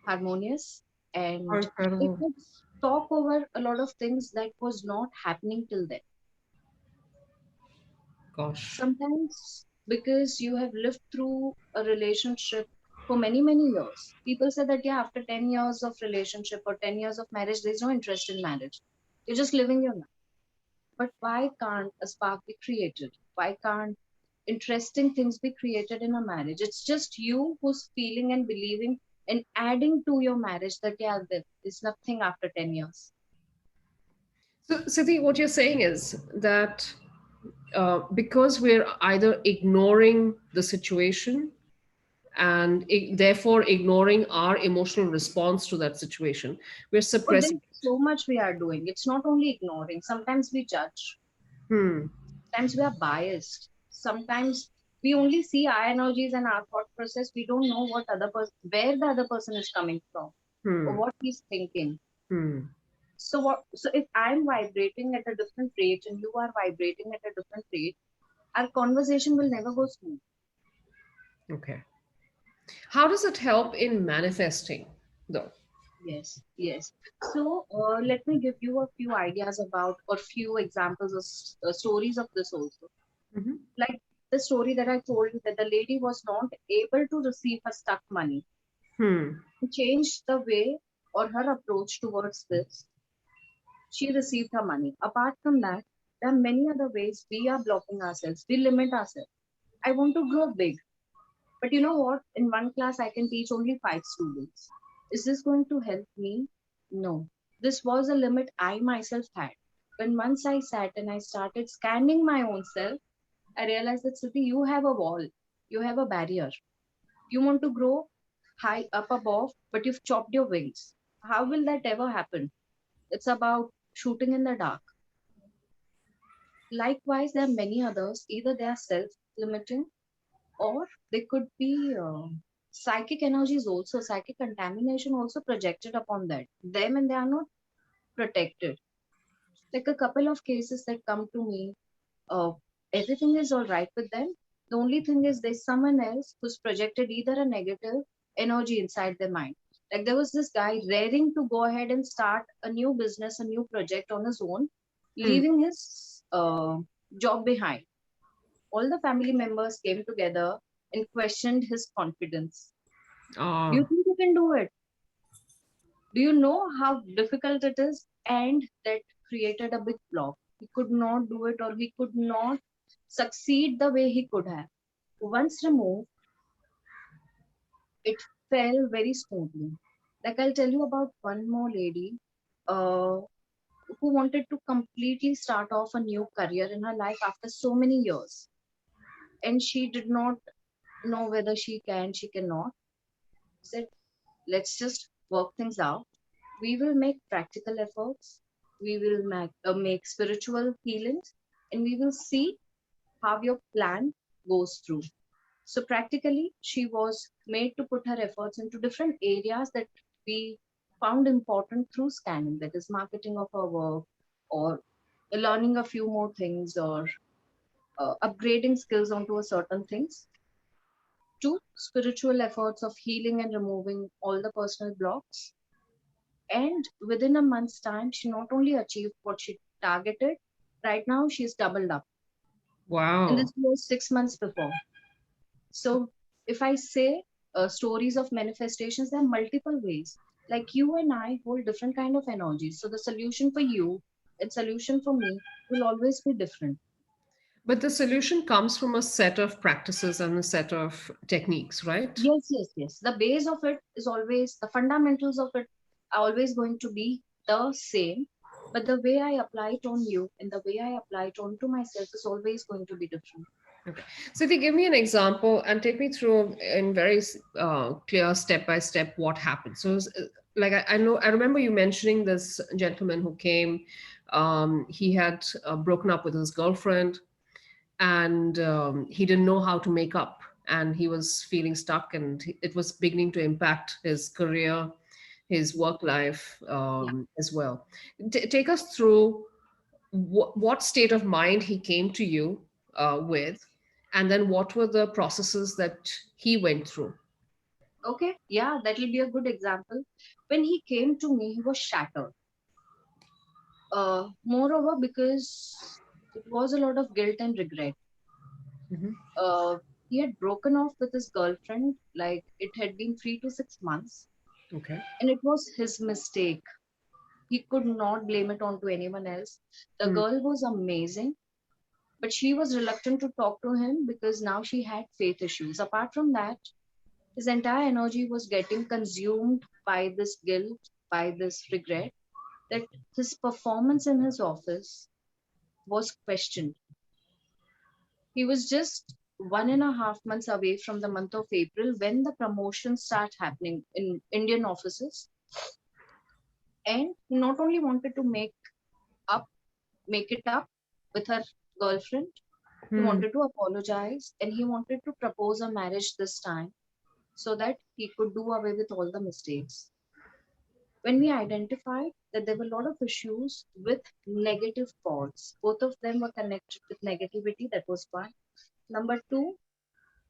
harmonious, and they Incredible. could talk over a lot of things that was not happening till then. Gosh. Sometimes because you have lived through a relationship for many, many years. People say that, yeah, after 10 years of relationship or 10 years of marriage, there's no interest in marriage. You're just living your life. But why can't a spark be created? Why can't interesting things be created in a marriage? It's just you who's feeling and believing and adding to your marriage that, yeah, there's nothing after 10 years. So, Siddhi, what you're saying is that because we're either ignoring the situation and therefore ignoring our emotional response to that situation, we're Oh, there's suppressing it. so much we are doing. It's not only ignoring. Sometimes we judge. Hmm. Sometimes we are biased. Sometimes we only see our energies and our thought process. We don't know what other person, where the other person is coming from, or Hmm. what he's thinking. Hmm. So what? So if I'm vibrating at a different rate and you are vibrating at a different rate, our conversation will never go smooth. Okay. How does it help in manifesting, though? Yes, yes. So let me give you a few ideas about or few examples of stories of this also. Hmm. Like the story that I told you that the lady was not able to receive her stuck money. Hmm. To change the way or her approach towards this, she received her money. Apart from that, there are many other ways we are blocking ourselves. We limit ourselves. I want to grow big, but you know what? In one class, I can teach only 5 students. Is this going to help me? No. This was a limit I myself had. When once I sat and I started scanning my own self, I realized that Siti, you have a wall, you have a barrier. You want to grow high up above, but you've chopped your wings. How will that ever happen? It's about shooting in the dark. Likewise, there are many others. Either they are self-limiting, or they could be psychic energies also, psychic contamination also projected upon them, and they are not protected. Like a couple of cases that come to me, uh, everything is all right with them. The only thing is there's someone else who's projected either a negative energy inside their mind. Like there was this guy raring to go ahead and start a new business, a new project on his own, Hmm. leaving his job behind. All the family members came together and questioned his confidence. Do you Ah, think you can do it? Do you know how difficult it is? And that created a big block. He could not do it, or he could not succeed the way he could have. Once removed, it fell very smoothly. Like I'll tell you about one more lady uh, who wanted to completely start off a new career in her life after so many years. And she did not know whether she can, she cannot. Said, let's just work things out. We will make practical efforts. We will make spiritual healings, and we will see how your plan goes through. So, practically, she was made to put her efforts into different areas that we found important through scanning, that is, marketing of her work, or learning a few more things, or upgrading skills onto a certain things, to spiritual efforts of healing and removing all the personal blocks. And within a month's time, she not only achieved what she targeted, right now she's doubled up. And wow. this was 6 months before. So if I say stories of manifestations, there are multiple ways. Like you and I hold different kind of energies. So the solution for you and solution for me will always be different. But the solution comes from a set of practices and a set of techniques, right? Yes, yes, yes. The base of it is always, the fundamentals of it are always going to be the same. But the way I apply it on you and the way I apply it on to myself is always going to be different. Okay. So if you give me an example and take me through in very clear step by step what happened. So like I know I remember you mentioning this gentleman who came. He had broken up with his girlfriend, and he didn't know how to make up, and he was feeling stuck, and it was beginning to impact his career, his work life Yeah. as well. Take us through what state of mind he came to you with, and then what were the processes that he went through. Okay. Yeah, that will be a good example. When he came to me, he was shattered. Moreover, because it was a lot of guilt and regret. Mhm. He had broken off with his girlfriend, like it had been 3 to 6 months, Okay. and it was his mistake. He could not blame it onto anyone else. The Mm. girl was amazing, but she was reluctant to talk to him because now she had faith issues. Apart from that, his entire energy was getting consumed by this guilt, by this regret, that his performance in his office was questioned. He was just 1.5 months away from the month of April when the promotions start happening in Indian offices. And he not only wanted to up, make it up with her girlfriend, he Hmm. wanted to apologize and he wanted to propose a marriage this time so that he could do away with all the mistakes. When we identified that there were a lot of issues with negative thoughts, both of them were connected with negativity, that was one. Number two,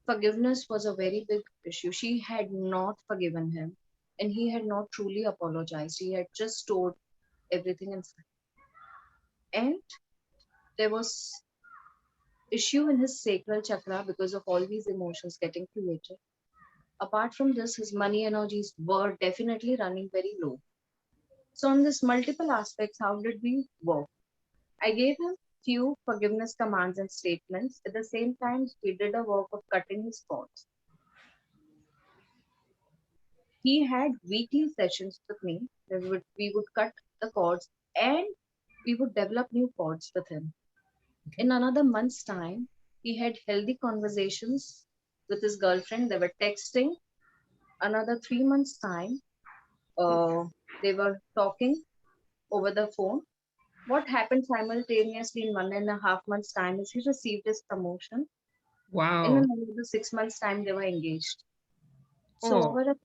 forgiveness was a very big issue. She had not forgiven him and he had not truly apologized. He had just stored everything inside. And there was issue in his sacral chakra because of all these emotions getting created. Apart from this, his money energies were definitely running very low. So on this multiple aspects, how did we work? I gave him few forgiveness commands and statements. At the same time, we did a work of cutting his cords. He had weekly sessions with me. We would cut the cords and we would develop new cords with him. Okay. In another month's time, he had healthy conversations with his girlfriend. They were texting. Another 3 months' time, uh, they were talking over the phone. What happened simultaneously in 1.5 months' time is he received his promotion. In Wow. another 6 months' time, they were engaged. So Oh,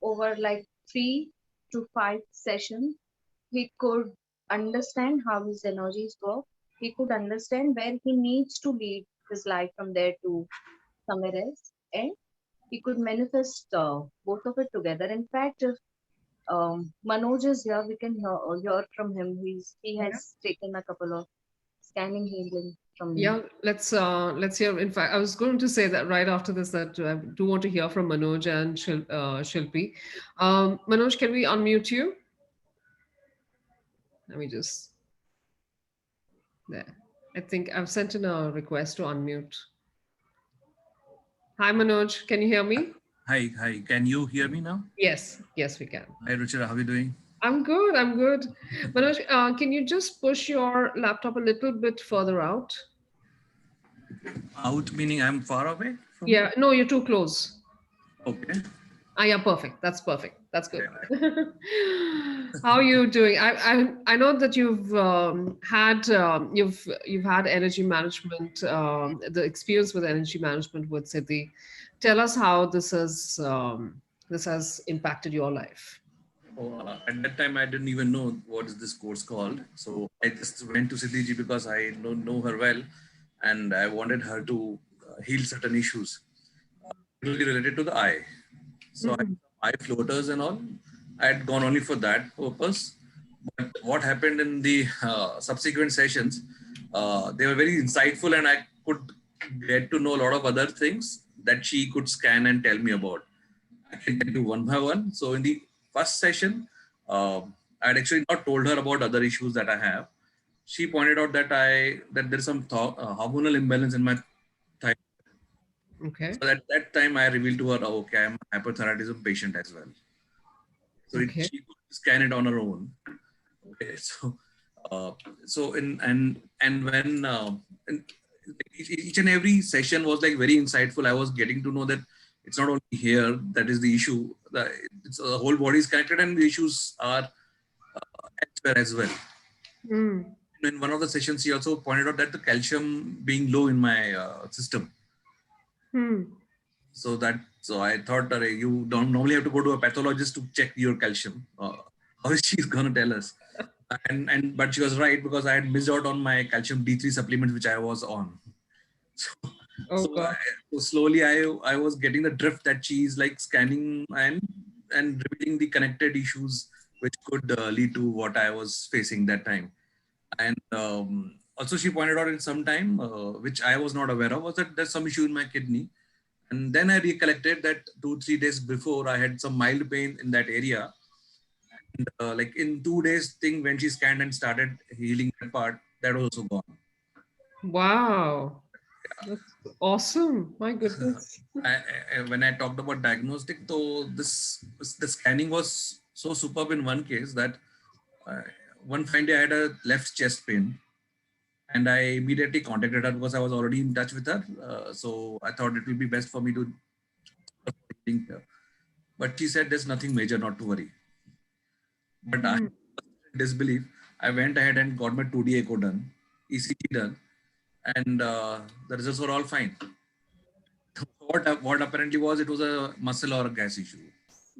over like 3 to 5 sessions, he could understand how his energies work. He could understand where he needs to lead his life from there to somewhere else, and he could manifest both of it together. In fact, if Manoj is here, we can hear from him. He yeah. has taken a couple of scanning healing from me. Yeah, let's hear. In fact, I was going to say that right after this that I do want to hear from Manoj and Shilpi. Manoj, can we unmute you? Let me just there. I think I've sent in a request to unmute. Hi, Manoj. Can you hear me? Hi, hi. Can you hear me now? Yes, yes, we can. Hi, Richard. How are you doing? I'm good. I'm good. Manoj, can you just push your laptop a little bit further out? Out meaning I'm far away from you? Yeah, no, you're too close. Okay. Ah, yeah, perfect. That's perfect. That's good. Okay. How are you doing? I know that you've had energy management, the experience with energy management with Siddhi. Tell us how this has impacted your life. Oh, at that time, I didn't even know what is this course called. So I just went to Sitiji because I know her well, and I wanted her to heal certain issues, particularly related to the eye. So I Mm, eye floaters and all. I had gone only for that purpose. But what happened in the subsequent sessions, they were very insightful, and I could get to know a lot of other things that she could scan and tell me about. I can tell you one by one. So in the first session, I had actually not told her about other issues that I have. She pointed out that there's some hormonal imbalance in my thigh. okay. So at that time, I revealed to her, oh, okay, I'm a hyperthyroidism patient as well. So Okay. she could scan it on her own. Okay, so uh, so and when in, each and every session was like very insightful. I was getting to know that it's not only here that is the issue. It's the whole body is connected, and the issues are elsewhere as well. Mm, In one of the sessions, he also pointed out that the calcium being low in my system. mm. So I thought, you don't normally have to go to a pathologist to check your calcium. How is she going to tell us? And but she was right because I had missed out on my calcium D3 supplements which I was on. So, Oh so, I, God. so slowly I was getting the drift that she is like scanning and revealing the connected issues which could lead to what I was facing that time. And also she pointed out in some time, which I was not aware of, was that there's some issue in my kidney. And then I recollected that 2 3 days before I had some mild pain in that area. And like in 2 days thing when she scanned and started healing that part, that was also gone. Wow. That's awesome. My goodness. When I talked about diagnostic, so the scanning was so superb in one case that uh, one fine day I had a left chest pain, and I immediately contacted her because I was already in touch with her. So I thought it would be best for me to think here. But she said there's nothing major, not to worry. But I Mm. disbelief. I went ahead and got my 2D echo done, ECG done, and the results were all fine. What apparently was, it was a muscle or a gas issue.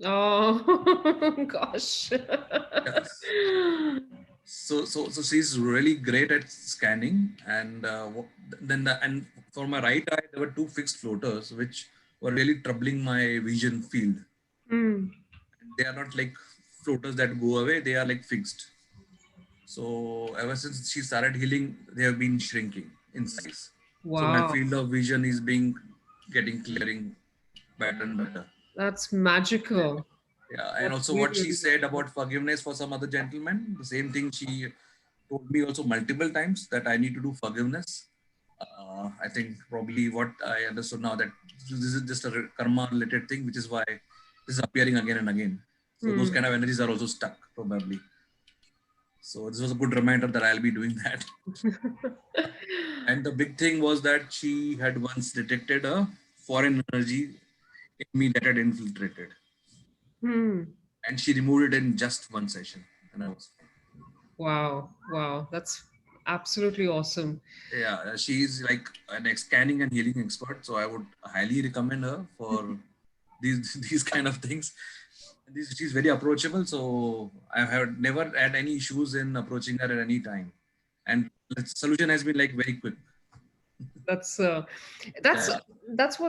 Oh gosh. Yes. So she's really great at scanning, and and for my right eye there were two fixed floaters which were really troubling my vision field. Mm. They are not like floaters that go away; they are like fixed. So ever since she started healing, they have been shrinking in size. So my Wow. field of vision is being getting clearing better and better. That's magical. Yeah, and That's also really, what she really said magical. about forgiveness for some other gentleman, the same thing she told me also multiple times that I need to do forgiveness. I think probably what I understood now that this is just a karma related thing, which is why this is appearing again and again. So those Hmm. kind of energies are also stuck probably. So this was a good reminder that I'll be doing that. And the big thing was that she had once detected a foreign energy in me that had infiltrated, Hmm. and she removed it in just one session, and I was fine. Wow. Wow. That's absolutely awesome. Yeah, she is like an scanning and healing expert. So I would highly recommend her for these these kind of things. She's very approachable. So I have never had any issues in approaching her at any time, and the solution has been like very quick. That's that's Yeah,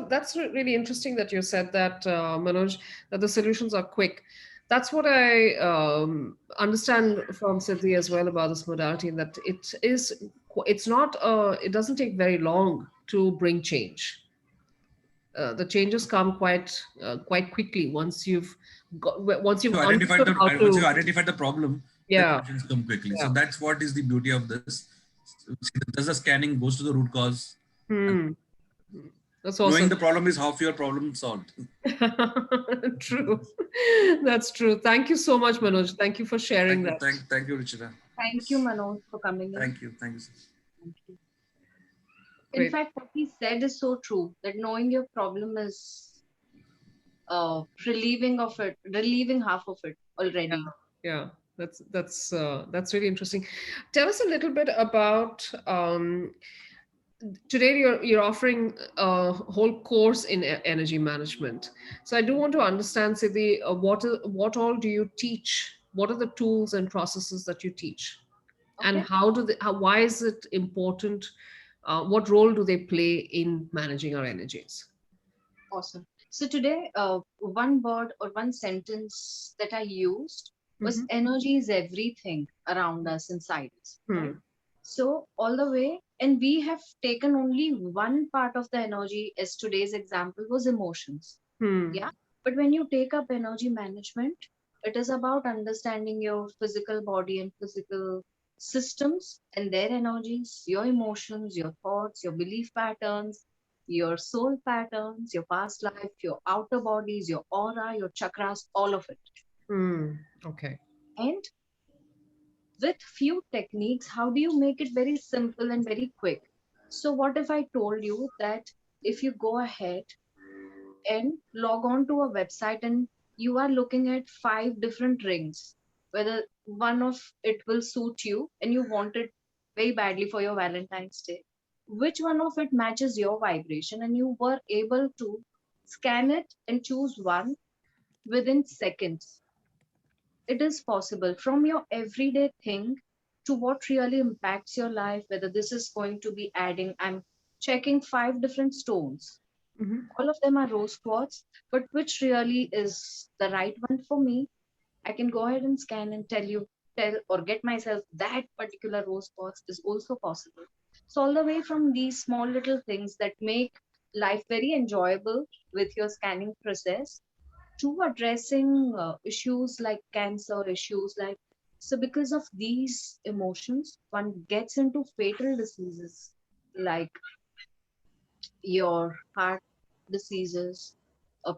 that's really interesting that you said that, Manoj, that the solutions are quick. That's what I understand from Siddhi as well about this modality, that it's not it doesn't take very long to bring change. The changes come quite quickly once you've understood how once you to. identified the problem, the Yeah, solutions come quickly. So yeah. that's what is the beauty of this. See, does the scanning goes to the root cause, and Hmm. That's knowing awesome. the problem is half your problem solved. True. That's true. Thank you so much, Manoj. Thank you for sharing that. Thank you, Ruchira. Thank you, Manoj, for coming in. Thank you. Thank you. In Great. fact, what he said is so true, that knowing your problem is relieving half of it Yeah, already. yeah. That's really interesting. Tell us a little bit about, today you're offering a whole course in energy management. So I do want to understand, Siddhi, what all do you teach? What are the tools and processes that you teach? And Okay, why is it important? What role do they play in managing our energies? awesome. So today, one word or one sentence that I used was Hmm. energy is everything around us, inside us, right? Hmm. So all the way, and we have taken only one part of the energy as today's example was emotions. Hmm. Yeah. But when you take up energy management, it is about understanding your physical body and physical systems and their energies, your emotions, your thoughts, your belief patterns, your soul patterns, your past life, your outer bodies, your aura, your chakras, all of it. Hmm. Okay. And with few techniques, how do you make it very simple and very quick? So, what if I told you that if you go ahead and log on to a website and you are looking at five different rings, whether one of it will suit you and you want it very badly for your Valentine's Day, which one of it matches your vibration, and you were able to scan it and choose one within seconds. It is possible from your everyday thing to what really impacts your life, whether this is going to be adding, I'm checking five different stones, Hmm. all of them are rose quartz, but which really is the right one for me? I can go ahead and scan and tell or get myself that particular rose quartz is also possible. So, all the way from these small little things that make life very enjoyable with your scanning process to addressing issues like cancer, issues like, so because of these emotions, one gets into fatal diseases like your heart diseases.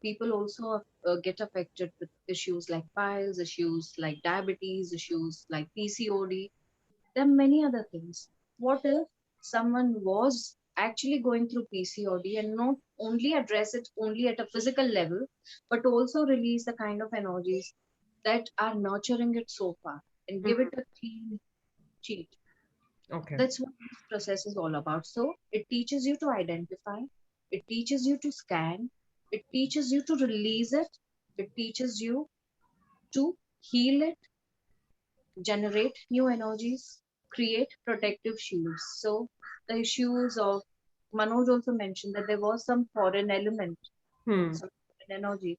People also get affected with issues like piles, issues like diabetes, issues like PCOD. There are many other things. What if someone was actually going through PCOD and not only address it only at a physical level, but also release the kind of energies that are nurturing it so far and give it a clean sheet? Okay. That's what this process is all about. So it teaches you to identify, it teaches you to scan, it teaches you to release it, it teaches you to heal it, generate new energies, create protective shields. So the issues of Manoj also mentioned that there was some foreign element, Hmm. some foreign energy.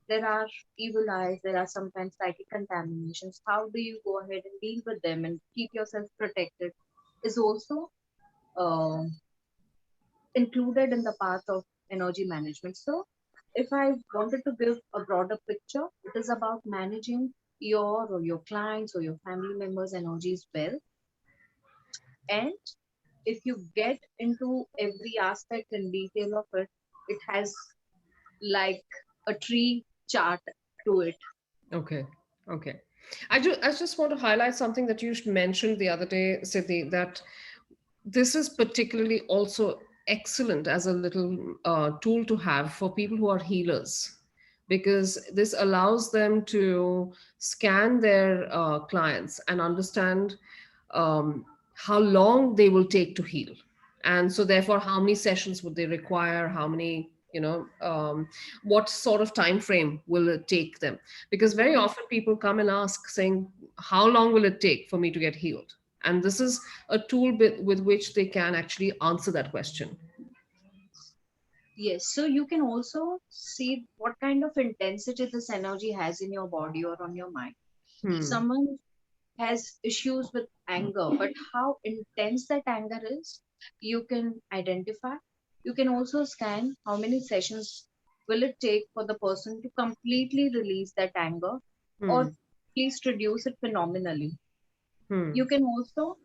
There are evil eyes, there are sometimes psychic contaminations. How do you go ahead and deal with them and keep yourself protected is also included in the path of energy management. So, if I wanted to give a broader picture, it is about managing your clients or your family members' energies well. And if you get into every aspect and detail of it, it has like a tree chart to it. Okay. Okay. I just want to highlight something that you mentioned the other day, Siddhi, that this is particularly also excellent as a little tool to have for people who are healers, because this allows them to scan their clients and understand how long they will take to heal, and so therefore how many sessions would they require, how many, what sort of time frame will it take them, because very often people come and ask saying, how long will it take for me to get healed? And this is a tool with which they can actually answer that question. Yes, so you can also see what kind of intensity this energy has in your body or on your mind. If Hmm. someone has issues with anger, but how intense that anger is, you can identify. You can also scan how many sessions will it take for the person to completely release that anger or Hmm. at least reduce it phenomenally. Hmm. You can also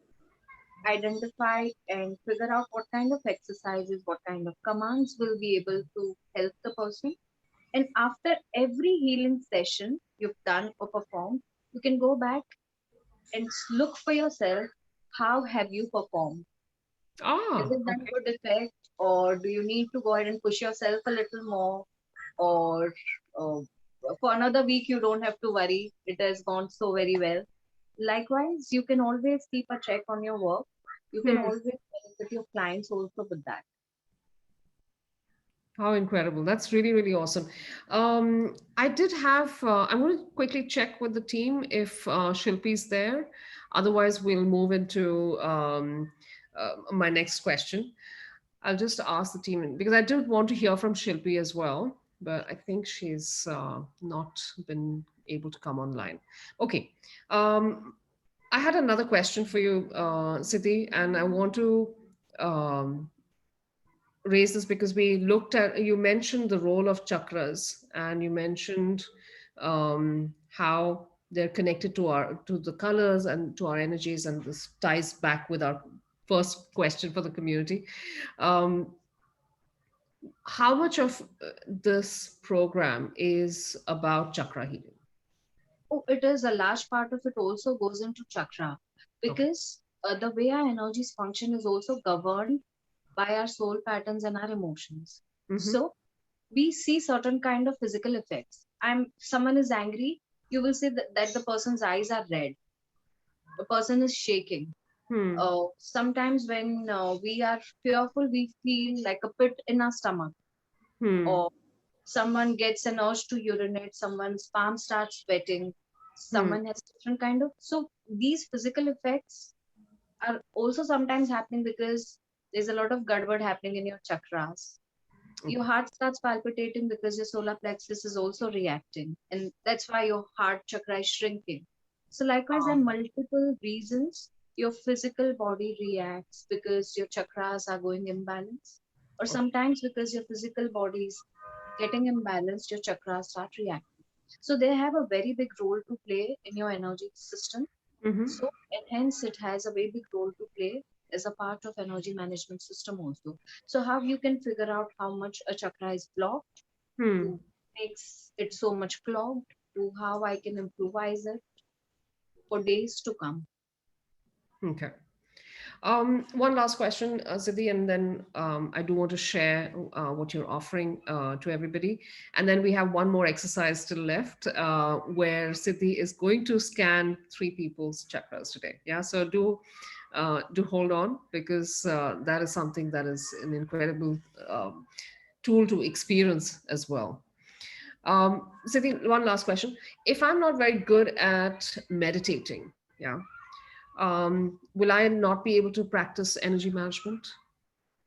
identify and figure out what kind of exercises, what kind of commands will be able to help the person. And after every healing session you've done or performed, you can go back and look for yourself, how have you performed? Is Ah, it done okay. good effect, or do you need to go ahead and push yourself a little more? Or uh, for another week, you don't have to worry, it has gone so very well. Likewise, you can always keep a check on your work. You can Hmm. always benefit your clients also with that. How incredible. That's really, really awesome. I did have, I'm going to quickly check with the team if Shilpi's there. Otherwise, we'll move into my next question. I'll just ask the team because I did want to hear from Shilpi as well, but I think she's not been able to come online. Okay. Um, I had another question for you, Siddhi, and I want to um, raise this because we looked at, you mentioned the role of chakras, and you mentioned how they're connected to our, to the colors and to our energies, and this ties back with our first question for the community. um, how much of this program is about chakra healing? Oh, it is a large part of it also goes into chakra, Okay. because the way our energies function is also governed by our soul patterns and our emotions. Mm-hmm. So we see certain kind of physical effects. Someone is angry, you will see that the person's eyes are red, the person is shaking. Hmm. Sometimes when we are fearful, we feel like a pit in our stomach, Hmm. or someone gets an urge to urinate, someone's palm starts sweating, Hmm. someone has different kind of. So these physical effects are also sometimes happening because there's a lot of gadbad happening in your chakras. Your Okay. heart starts palpitating because your solar plexus is also reacting, and that's why your heart chakra is shrinking. So likewise, there are multiple reasons your physical body reacts because your chakras are going imbalance, or Okay. sometimes because your physical body is getting imbalanced, your chakras start reacting. So they have a very big role to play in your energy system. Mm-hmm. So, and hence it has a very big role to play as a part of energy management system also. So how you can figure out how much a chakra is blocked, Hmm. to makes it so much clogged, to how I can improvise it for days to come. Okay. One last question, Siddhi, and then I do want to share what you're offering to everybody. And then we have one more exercise still left where Siddhi is going to scan three people's chakras today. Yeah, so do hold on because that is something that is an incredible tool to experience as well. Siddhi, one last question. If I'm not very good at meditating, yeah, will I not be able to practice energy management?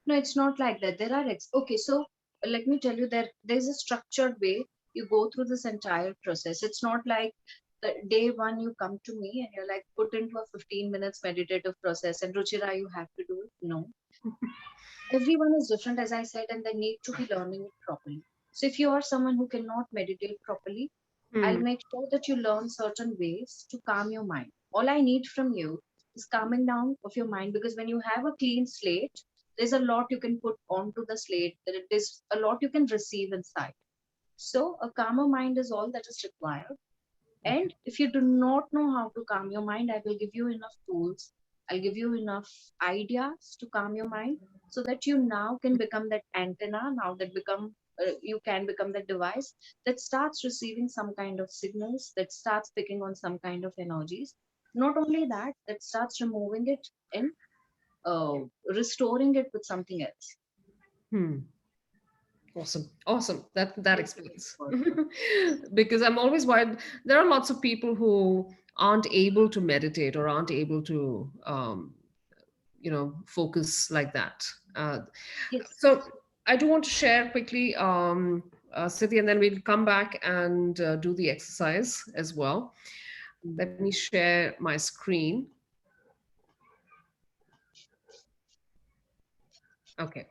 No, it's not like that. There are okay. So let me tell you, there's a structured way you go through this entire process. It's not like the day one you come to me and you're like put into a 15 minutes meditative process and Ruchira, you have to do it. No, everyone is different, as I said, and they need to be learning it properly. So if you are someone who cannot meditate properly, I'll Hmm. make sure that you learn certain ways to calm your mind. All I need from you is calming down of your mind, because when you have a clean slate, there's a lot you can put onto the slate, there's a lot you can receive inside. So a calmer mind is all that is required. Okay. And if you do not know how to calm your mind, I will give you enough tools. I'll give you enough ideas to calm your mind so that you now can become that antenna, now that become you can become the device that starts receiving some kind of signals, that starts picking on some kind of energies. Not only that, that starts removing it and uh, restoring it with something else. Hmm. Awesome. Awesome. That It's very explains. good. Because I'm always worried. There are lots of people who aren't able to meditate or aren't able to, focus like that. So Yes. I do want to share quickly, Siddhi, and then we'll come back and do the exercise as well. Let me share my screen. Okay.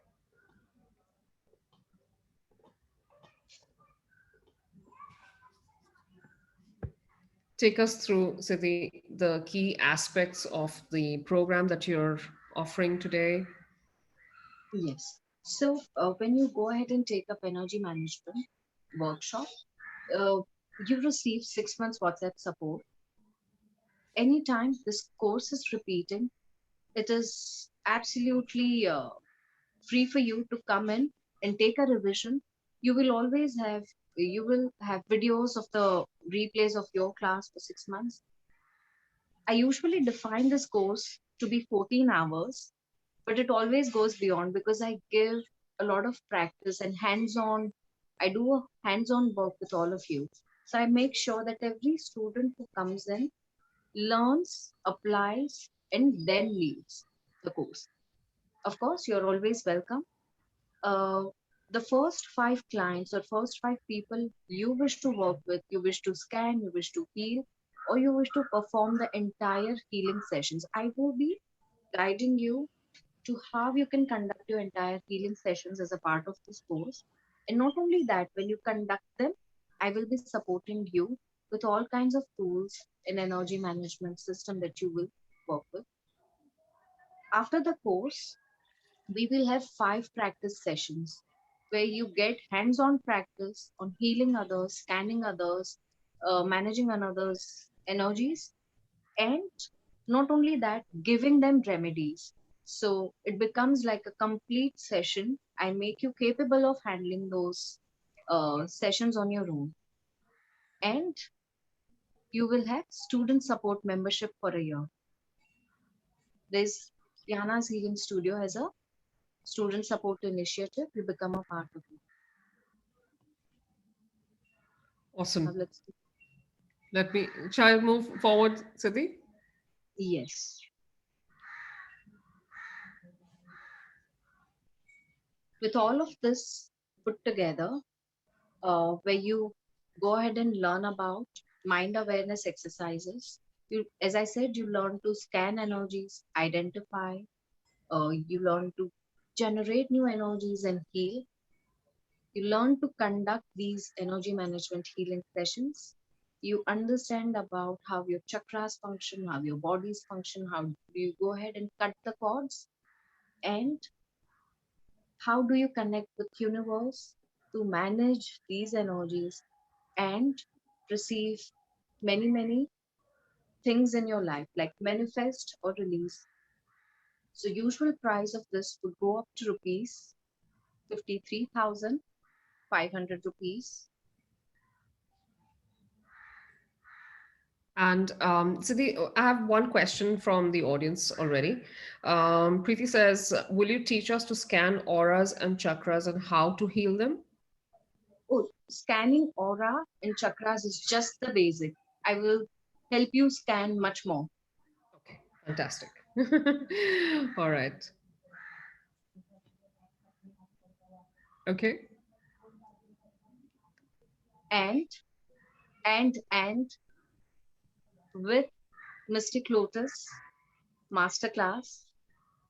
Take us through, Siddhi, the key aspects of the program that you're offering today. Yes. So when you go ahead and take up energy management workshop, uh, you receive 6 months WhatsApp support. Anytime this course is repeating, it is absolutely free for you to come in and take a revision. You will have videos of the replays of your class for 6 months. I usually define this course to be 14 hours, but it always goes beyond because I give a lot of practice and hands-on. I do a hands-on work with all of you. So I make sure that every student who comes in learns, applies, and then leaves the course. Of course, you're always welcome. uh, the first five clients or first five people you wish to work with, you wish to scan, you wish to heal, or you wish to perform the entire healing sessions, I will be guiding you to how you can conduct your entire healing sessions as a part of this course. And not only that, when you conduct them, I will be supporting you with all kinds of tools and energy management system that you will work with. After the course, we will have 5 practice sessions where you get hands on practice on healing others, scanning others, managing another's energies, and not only that, giving them remedies. So it becomes like a complete session. I make you capable of handling those sessions on your own. And you will have student support membership for a year. There's Yana's Healing Studio has a student support initiative. You become a part of it. Now Awesome. let's Shall I move forward, Siddhi? Yes. With all of this put together, where you go ahead and learn about mind awareness exercises, as I said, you learn to scan energies, identify, you learn to generate new energies and heal. You learn to conduct these energy management healing sessions. You understand about how your chakras function, how your bodies function, how do you go ahead and cut the cords, and how do you connect with universe to manage these energies and receive many things in your life, like manifest or release. So usual price of this would go up to rupees 53,500 rupees. And Siddhi, I have one question from the audience already. Preeti says, will you teach us to scan auras and chakras and how to heal them? Oh, scanning aura and chakras is just the basic. I will help you scan much more. Okay, fantastic. All right. Okay. And and with Mystic Lotus Masterclass,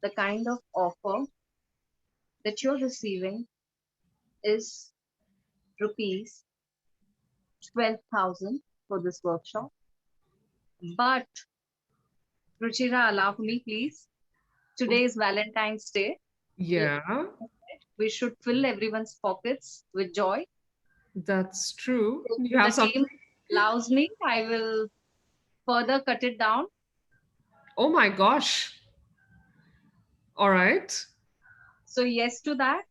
the kind of offer that you're receiving is rupees 12,000 for this workshop. But Ruchira, allow me, please. Today is Valentine's Day. Yeah, We should fill everyone's pockets with joy. that's true. So You if have the team something. allows me, I will further cut it down. Oh my gosh. All right. So yes to that.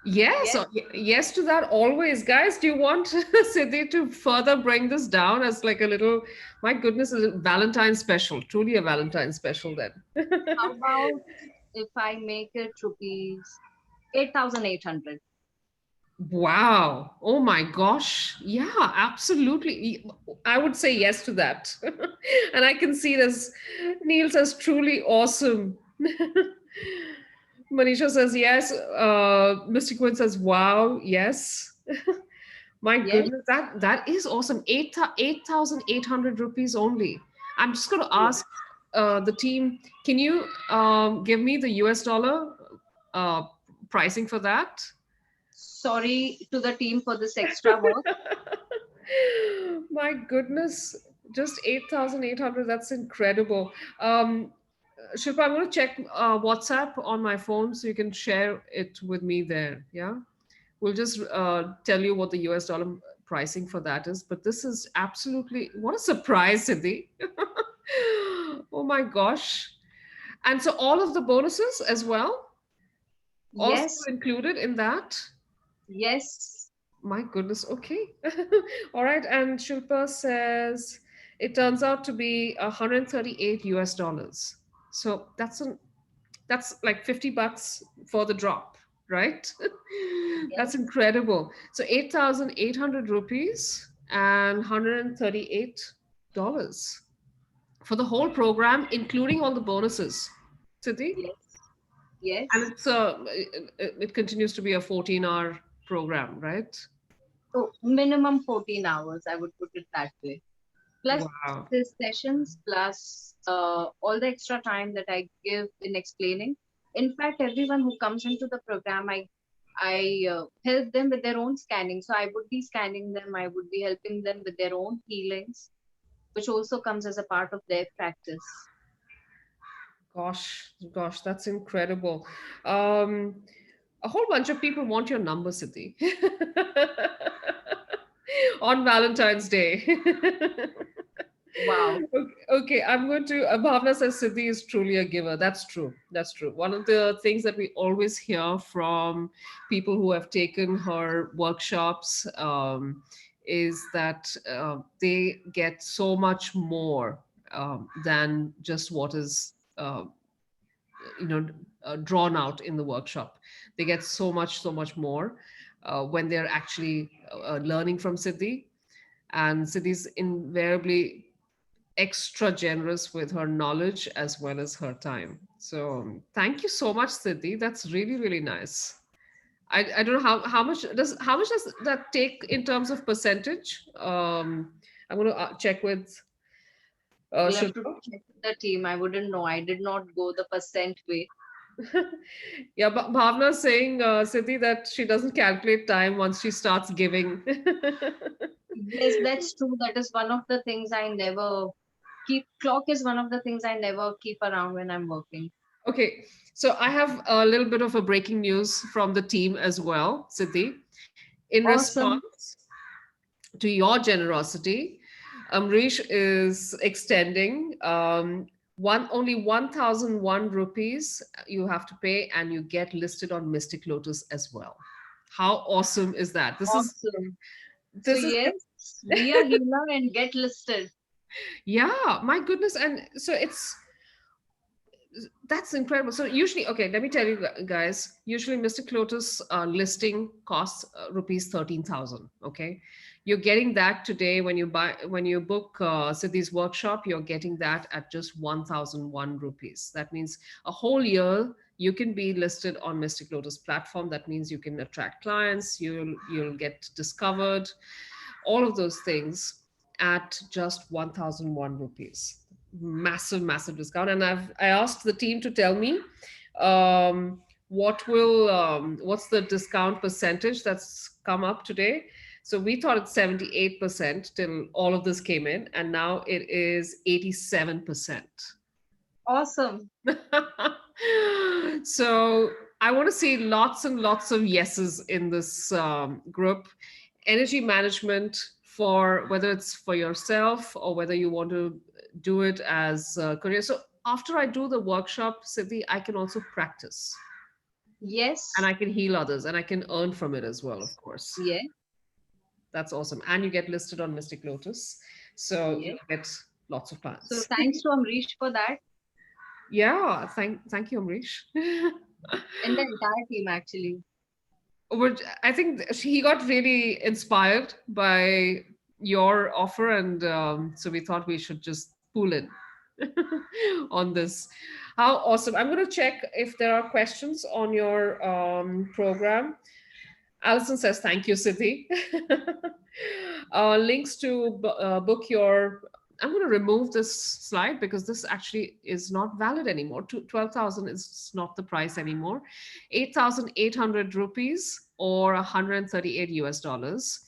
Yes, Yes. yes to that always. Guys, do you want Siddhi to further bring this down as like a little, my goodness, a Valentine special, truly a Valentine special then. How about if I make it rupees 8,800? Wow. Oh my gosh. Yeah, absolutely. I would say yes to that. And I can see this. Neil says truly awesome. Manisha says yes. Mr. Quinn says wow. Yes. My Yes. goodness, that is awesome. 8,800 rupees only. I'm just going to Yes. ask the team, can you give me the US dollar uh, pricing for that? Sorry to the team for this extra work. My goodness, just 8,800. That's incredible. Shilpa, I'm going to check WhatsApp on my phone so you can share it with me there. Yeah. We'll just tell you what the US dollar pricing for that is. But this is absolutely what a surprise, Siddhi. Oh my gosh. And so all of the bonuses as well, also Yes. included in that. Yes. My goodness. Okay. All right. And Shilpa says it turns out to be 138 US dollars. So that's like 50 bucks for the drop, right? That's Yes. incredible. So 8,800 rupees and $138 for the whole program, including all the bonuses. Siddhi? Yes. And Yes. it continues to be a 14-hour program, right? So minimum 14 hours, I would put it that way. Plus Wow. these sessions, plus all the extra time that I give in explaining. In fact, everyone who comes into the program, I help them with their own scanning. So I would be scanning them. I would be helping them with their own healings, which also comes as a part of their practice. Gosh, that's incredible. Um, a whole bunch of people want your number, Siddhi, on Valentine's Day. Wow. Okay, I'm going to. Bhavna says Siddhi is truly a giver. That's true. That's true. One of the things that we always hear from people who have taken her workshops is that they get so much more than just what is you know drawn out in the workshop. They get so much more when they're actually learning from Siddhi, and Siddhi's invariably extra generous with her knowledge as well as her time. So thank you so much, Siddhi. That's really really nice. I don't know how much does that take in terms of percentage. I'm going to check with You'll have to Shilpa. check with the team. I wouldn't know. I did not go the percent way. Yeah, but Bhavna saying, Siddhi, that she doesn't calculate time once she starts giving. Yes, that's true. That is one of the things I never keep. Clock is one of the things I never keep around when I'm working. Okay, so I have a little bit of a breaking news from the team as well, Siddhi. In Awesome. response to your generosity, Amrish is extending only 1,001 rupees you have to pay, and you get listed on Mystic Lotus as well. How awesome is that? Awesome. So This is yes, be a healer and get listed. Yeah, my goodness. And so that's incredible. So usually, okay, let me tell you guys, usually Mystic Lotus listing costs rupees 13,000. Okay. You're getting that today when you book Siddhi's workshop, you're getting that at just 1,001 rupees. That means a whole year you can be listed on Mystic Lotus platform. That means you can attract clients, you'll get discovered, all of those things at just 1,001 rupees. Massive discount. And I asked the team to tell me what's the discount percentage that's come up today. So we thought it's 78% till all of this came in, and now it is 87%. Awesome. So I want to see lots and lots of yeses in this group. Energy management, for whether it's for yourself or whether you want to do it as a career. So after I do the workshop, Siddhi, I can also practice. And Yes. I can heal others and I can earn from it as well, of course. Yeah. That's awesome. And you get listed on Mystic Lotus. So Yeah. you get lots of So clients. thanks to Amrish for that Yeah, thank you, Amrish. and the entire team actually. Which I think he got really inspired by your offer, and so we thought we should just pool in on this. How awesome! I'm going to check if there are questions on your program. Alison says, "Thank you, Siddhi." Links to book your. I'm going to remove this slide because this actually is not valid anymore. 12,000 is not the price anymore. 8,800 rupees or 138 US dollars.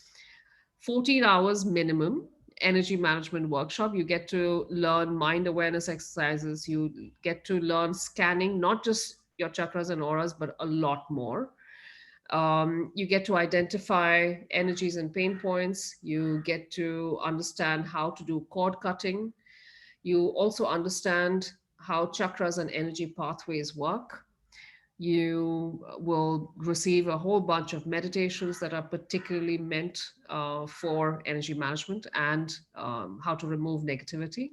14 hours minimum energy management workshop. You get to learn mind awareness exercises. You get to learn scanning, not just your chakras and auras, but a lot more. You get to identify energies and pain points. You get to understand how to do cord cutting. You also understand how chakras and energy pathways work. You will receive a whole bunch of meditations that are particularly meant for energy management and how to remove negativity.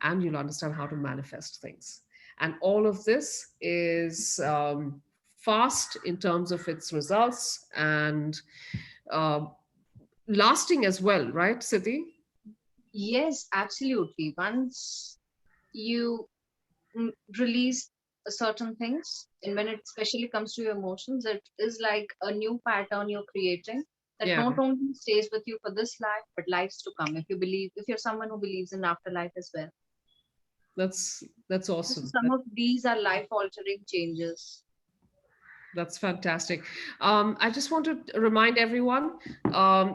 And you'll understand how to manifest things. And all of this is fast in terms of its results and uh, lasting as well, right, Siddhi? Yes, absolutely. Once you release certain things, and when it especially comes to your emotions, it is like a new pattern you're creating that Yeah, not only stays with you for this life, but lives to come. If you believe, if you're someone who believes in afterlife as well. that's So awesome. some of these are life altering changes. That's fantastic. I just want to remind everyone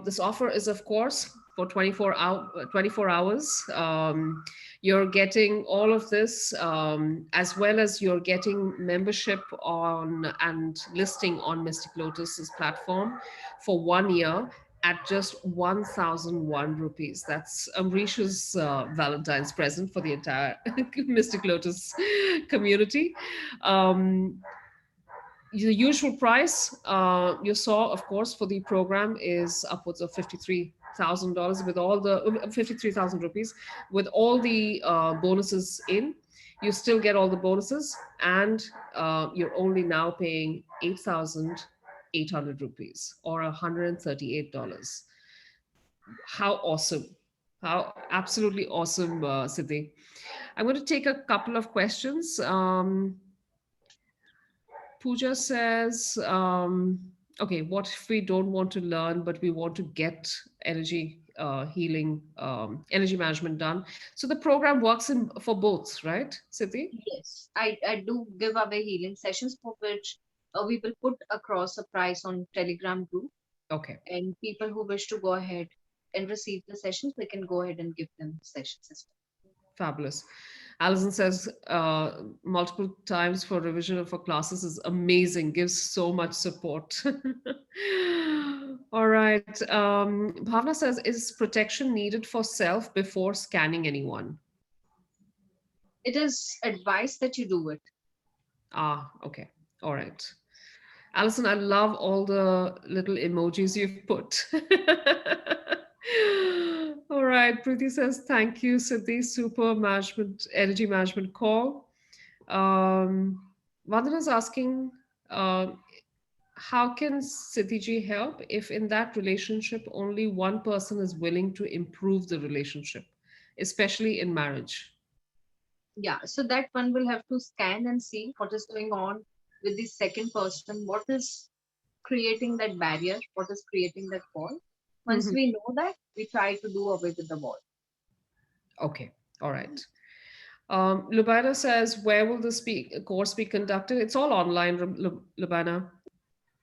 this offer is, of course, for 24 hours. You're getting all of this as well as you're getting membership on and listing on Mystic Lotus's platform for 1 year at just 1,001 rupees. That's Amrish's Valentine's present for the entire Mystic Lotus community. Um, the usual price you saw, of course, for the program is upwards of $53,000 with all the 53,000 rupees with all the bonuses in. You still get all the bonuses, and you're only now paying 8,800 rupees or $138. How awesome! How absolutely awesome, Siddhi. I'm going to take a couple of questions. Pooja says, okay, what if we don't want to learn, but we want to get energy healing, energy management done? So the program works in for both, right, Siddhi? Yes, I do give away healing sessions for which we will put across a price on Telegram group, Okay, and people who wish to go ahead and receive the sessions, we can go ahead and give them sessions as fabulous. Alison says multiple times for revision of her classes is amazing, gives so much support. All right. Bhavna says, is protection needed for self before scanning anyone? well. It is advice that you do it. Ah, okay. All right. Alison, I love all the little emojis you've put. All right. Preeti says, thank you, Siddhi. Super management, energy management call. Vandana's asking, um, how can Sitiji help if in that relationship only one person is willing to improve the relationship, especially in marriage? Yeah, so that one will have to scan and see what is going on with the second person, what is creating that barrier, what is creating that wall. Once Mhm. we know that, we try to do away with the wall. Okay. All right. Lubana says, where will this course be conducted? It's all online, Lubana.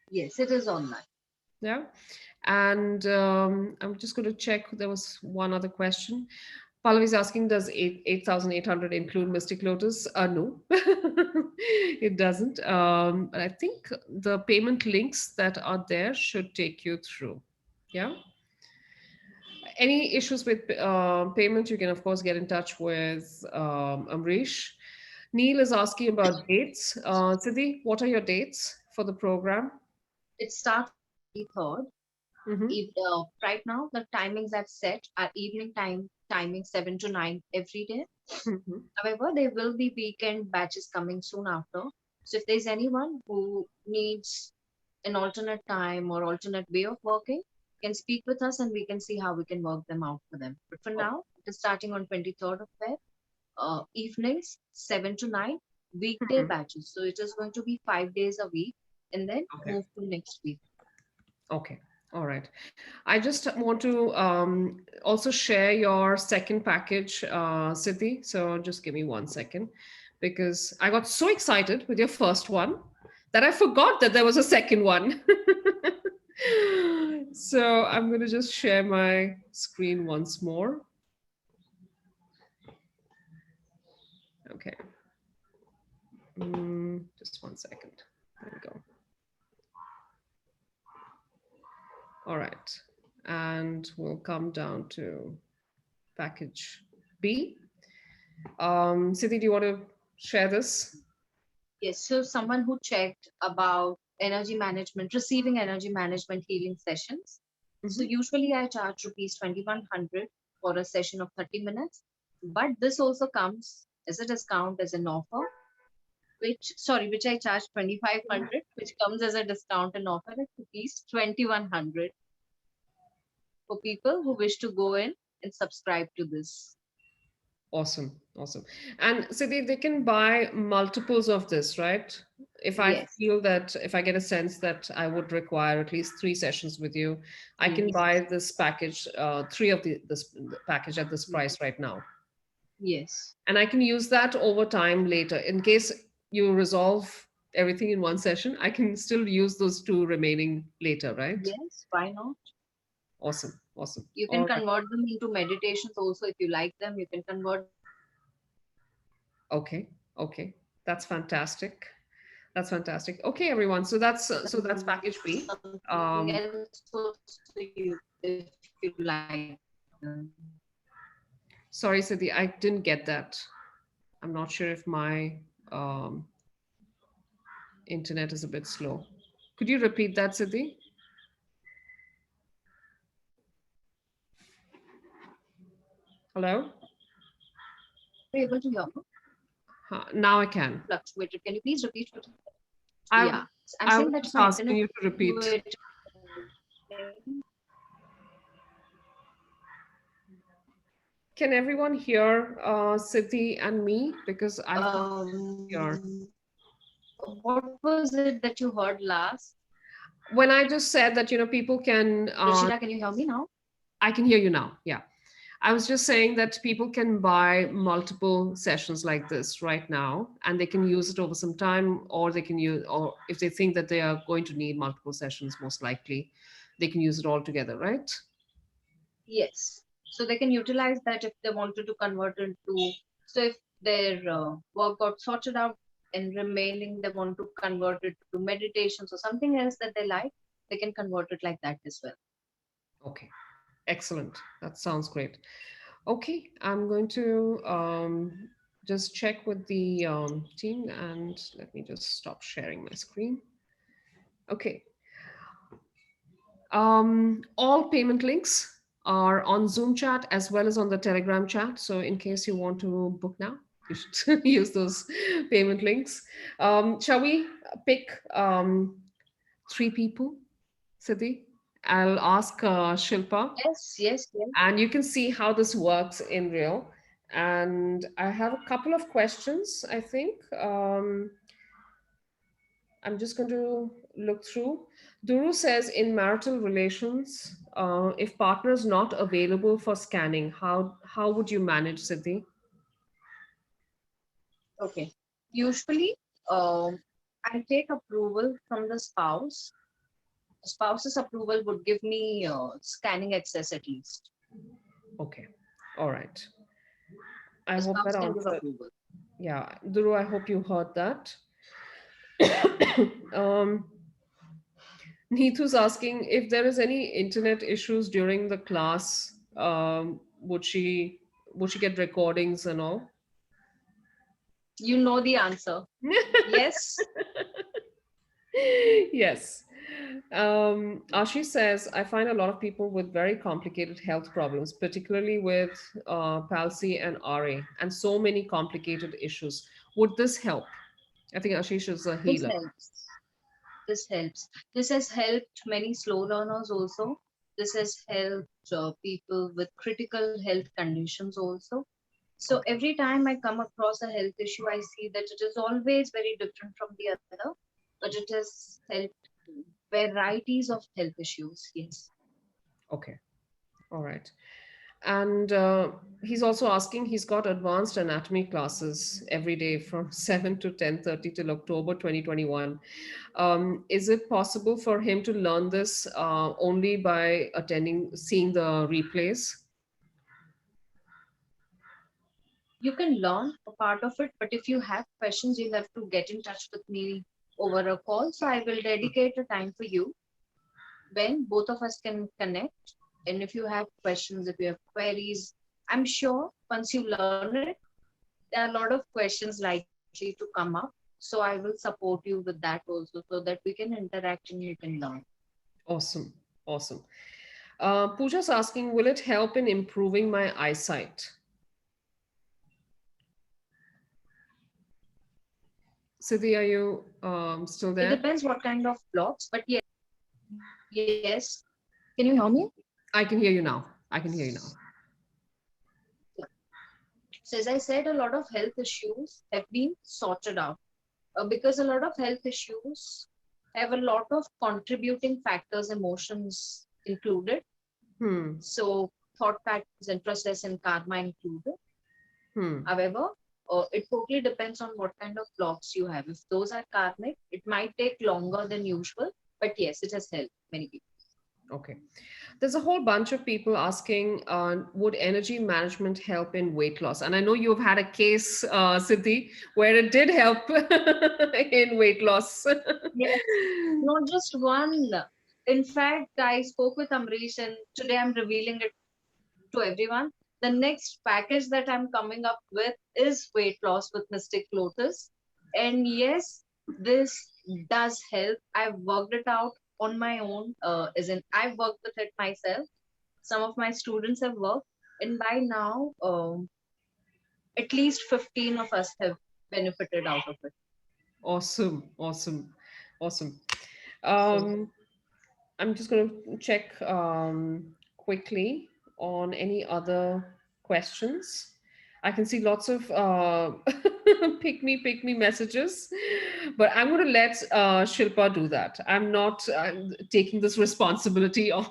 Yes, it is online. Yeah. And I'm just going to check. There was one other question. Pallavi's asking, does 8,800 include Mystic Lotus? No, it doesn't. But I think the payment links that are there should take you through. Yeah. Any issues with payment, you can, of course, get in touch with Amrish. Neil is asking about dates. Siddhi, what are your dates? for the program? It starts 3rd. Mm-hmm. Right now, the timings I've set are evening timing 7 to 9 every day. Mm-hmm. However, there will be weekend batches coming soon after. So if there's anyone who needs an alternate time or alternate way of working, can speak with us and we can see how we can work them out for them. But for Oh, now, it is starting on 23rd of Feb, evenings 7 to 9, weekday mhm. batches. So it is going to be 5 days a week and then Okay. move to next week. Okay. All right. I just want to also share your second package, Siddhi. So just give me 1 second because I got so excited with your first one that I forgot that there was a second one. So I'm going to just share my screen once more. Okay. Just 1 second. There we go. All right. And we'll come down to package B. Siddhi, do you want to share this? Yes, so someone who checked about energy management, receiving energy management healing sessions. So Mhm. usually I charge rupees 2100 for a session of 30 minutes, but this also comes as a discount as an offer, which I charge 2500, which comes as a discount and offer at rupees 2100 for people who wish to go in and subscribe to this. Awesome. Awesome. And so they can buy multiples of this, right? If I Yes, feel that, if I get a sense that I would require at least 3 sessions with you, I can yes, buy this package, three of this package at this yes, price right now. yes, And I can use that over time later. In case you resolve everything in one session, I can still use those two remaining later, right? yes, why not? Awesome. Awesome. You can All right. convert them into meditations also if you like them. You can convert Okay. Okay. That's fantastic. That's fantastic. Okay, everyone. So that's package B. something Um, else also if you like them. sorry, Siddhi, I didn't get that. I'm not sure if my um, internet is a bit slow. Could you repeat that, Siddhi? Hello? Are you able to hear me? Now I can. Fluctuated. Can you please repeat what? I Yeah. I'm I was saying that just my asking internet you to repeat. fluctuated. Can everyone hear Siddhi and me? Because I can't hear. What was it that you heard last? When I just said that, people can, Rishita, can you hear me now? I can hear you now. Yeah. I was just saying that people can buy multiple sessions like this right now, and they can use it over some time, or they can use, or if they think that they are going to need multiple sessions, most likely, they can use it all together, right? Yes. So they can utilize that if they wanted to convert it to, so if their work got sorted out and remaining, they want to convert it to meditations or something else that they like, they can convert it like that as well. Okay, excellent. That sounds great. Okay, I'm going to just check with the team and let me just stop sharing my screen. Okay, all payment links are on Zoom chat as well as on the Telegram chat. So in case you want to book now, you should use those payment links. Shall we pick three people, Siddhi? I'll ask Shilpa, Yes, yes, yes. and you can see how this works in real. And I have a couple of questions, I think. I'm just going to look through. Duru says in marital relations, if partner is not available for scanning, how would you manage, Siddhi? Okay. Usually, um, I take approval from the spouse. Spouse's approval would give me scanning access at least. Okay, all right. I The hope that spouse can give answered. approval. Yeah, Duru, I hope you heard that. um, Neethu's asking if there is any internet issues during the class. Would she get recordings and all? You know the answer. Yes, Yes. Ashish says, I find a lot of people with very complicated health problems, particularly with palsy and RA, and so many complicated issues. Would this help? I think Ashish is a This healer. helps. This helps. This has helped many slow learners also. This has helped people with critical health conditions also. So Okay. every time I come across a health issue, I see that it is always very different from the other, but it has helped varieties of health issues. Yes. Okay. All right. And he's also asking, he's got advanced anatomy classes every day from 7 to 10:30 till October 2021. Is it possible for him to learn this only by attending, seeing the replays? You can learn a part of it, but if you have questions, you'll have to get in touch with me over a call. So I will dedicate a time for you when both of us can connect. And if you have questions, if you have queries, I'm sure once you learn it, there are a lot of questions likely to come up. So I will support you with that also so that we can interact and you can learn. Awesome. Awesome. Pooja's asking, will it help in improving my eyesight? Siddhi, are you still It there? depends what kind of blocks, but yes. Can you hear me? I can hear you now. I can hear you now. So as I said, a lot of health issues have been sorted out because a lot of health issues have a lot of contributing factors, emotions included. Hmm. So thought patterns and process and karma included. Hmm. However, it totally depends on what kind of blocks you have. If those are karmic, it might take longer than usual, but yes, it has helped many people. Okay. There's a whole bunch of people asking, would energy management help in weight loss? And I know you've had a case, Siddhi, where it did help in weight loss. Yes, not just one. In fact, I spoke with Amrish, and today I'm revealing it to everyone. The next package that I'm coming up with is weight loss with Mystic Lotus. And yes, this does help. I've worked it out on my own, as in, I've worked with it myself. Some of my students have worked, and by now, at least 15 of us have benefited out of it. Awesome. Awesome. Awesome. So, Um, I'm just going to check quickly on any other questions. I can see lots of pick me messages, but I'm going to let Shilpa do that. I'm taking this responsibility on.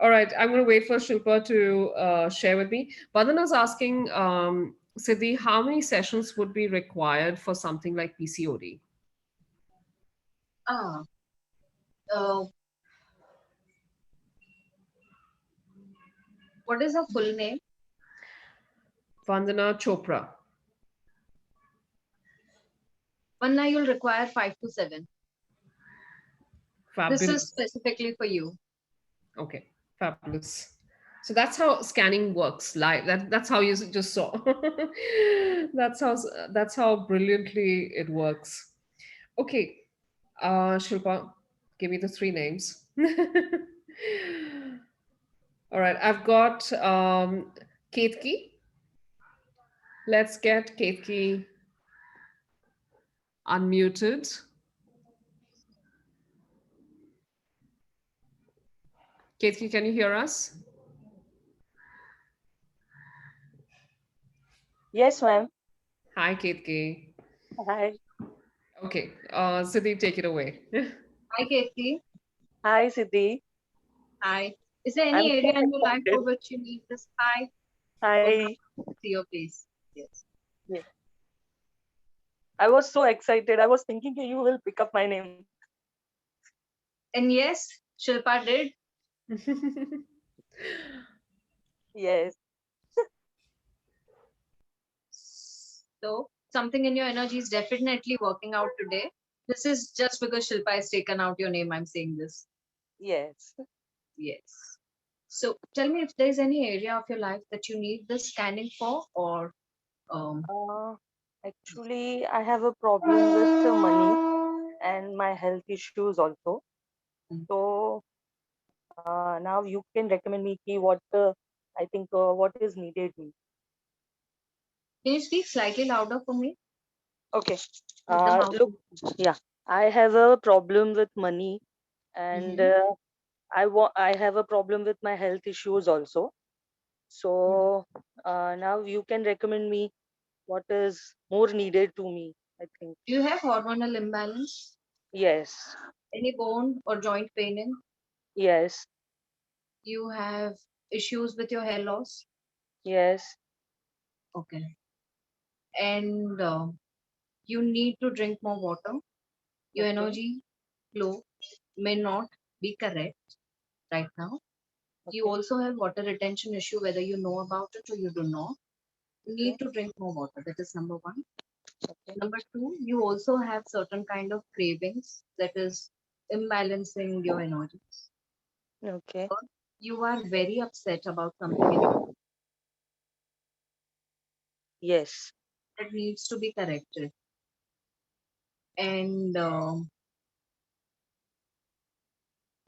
All right, I'm going to wait for Shilpa to share with me. Vandana's asking, Siddhi, how many sessions would be required for something like PCOD? ah, uh, what is her full name? Vandana Chopra. Vanna, you'll require 5 to 7. This is Fabulous. specifically for you. Okay, fabulous. So that's how scanning works. Live. That's how you just saw. That's how brilliantly it works. Okay, Shilpa, give me the three names. All right, I've got Ketki. Let's get Ketki unmuted. Ketki, can you hear us? Yes, ma'am. Hi, Ketki. Hi. Okay, Siddhi, take it away. Hi, Katie. Hi, Siddhi. Hi. Is there I'm any so area in your life excited. for which you need this? Hi. Oh, Hi. hi. See your face. Yes. Yeah. I was so excited. I was thinking you will pick up my name. And yes, Shilpa did. Yes. So something in your energy is definitely working out today. This is just because Shilpa has taken out your name. I'm saying this. Yes. Yes. So tell me if there's any area of your life that you need this scanning for, or um, Uh, Actually, I have a problem with money and my health issues also. So now you can recommend me ki what I think what is needed me. Can you speak slightly louder for me? Okay. The mouth. Look, yeah, I have a problem with money, and Mm-hmm. I have a problem with my health issues also. So now you can recommend me what is more needed to me, I think. Do you have hormonal imbalance? Yes, Any bone or joint pain in? yes, You have issues with your hair loss? yes. Okay. And you need to drink more water. Your Okay, energy flow may not be correct right now. You okay, also have water retention issue, whether you know about it or you do not. You okay, need to drink more water. That is number one. okay, Number two, you also have certain kind of cravings that is imbalancing your energy. okay. Third, you are very upset about something in your Yes. that needs to be corrected. And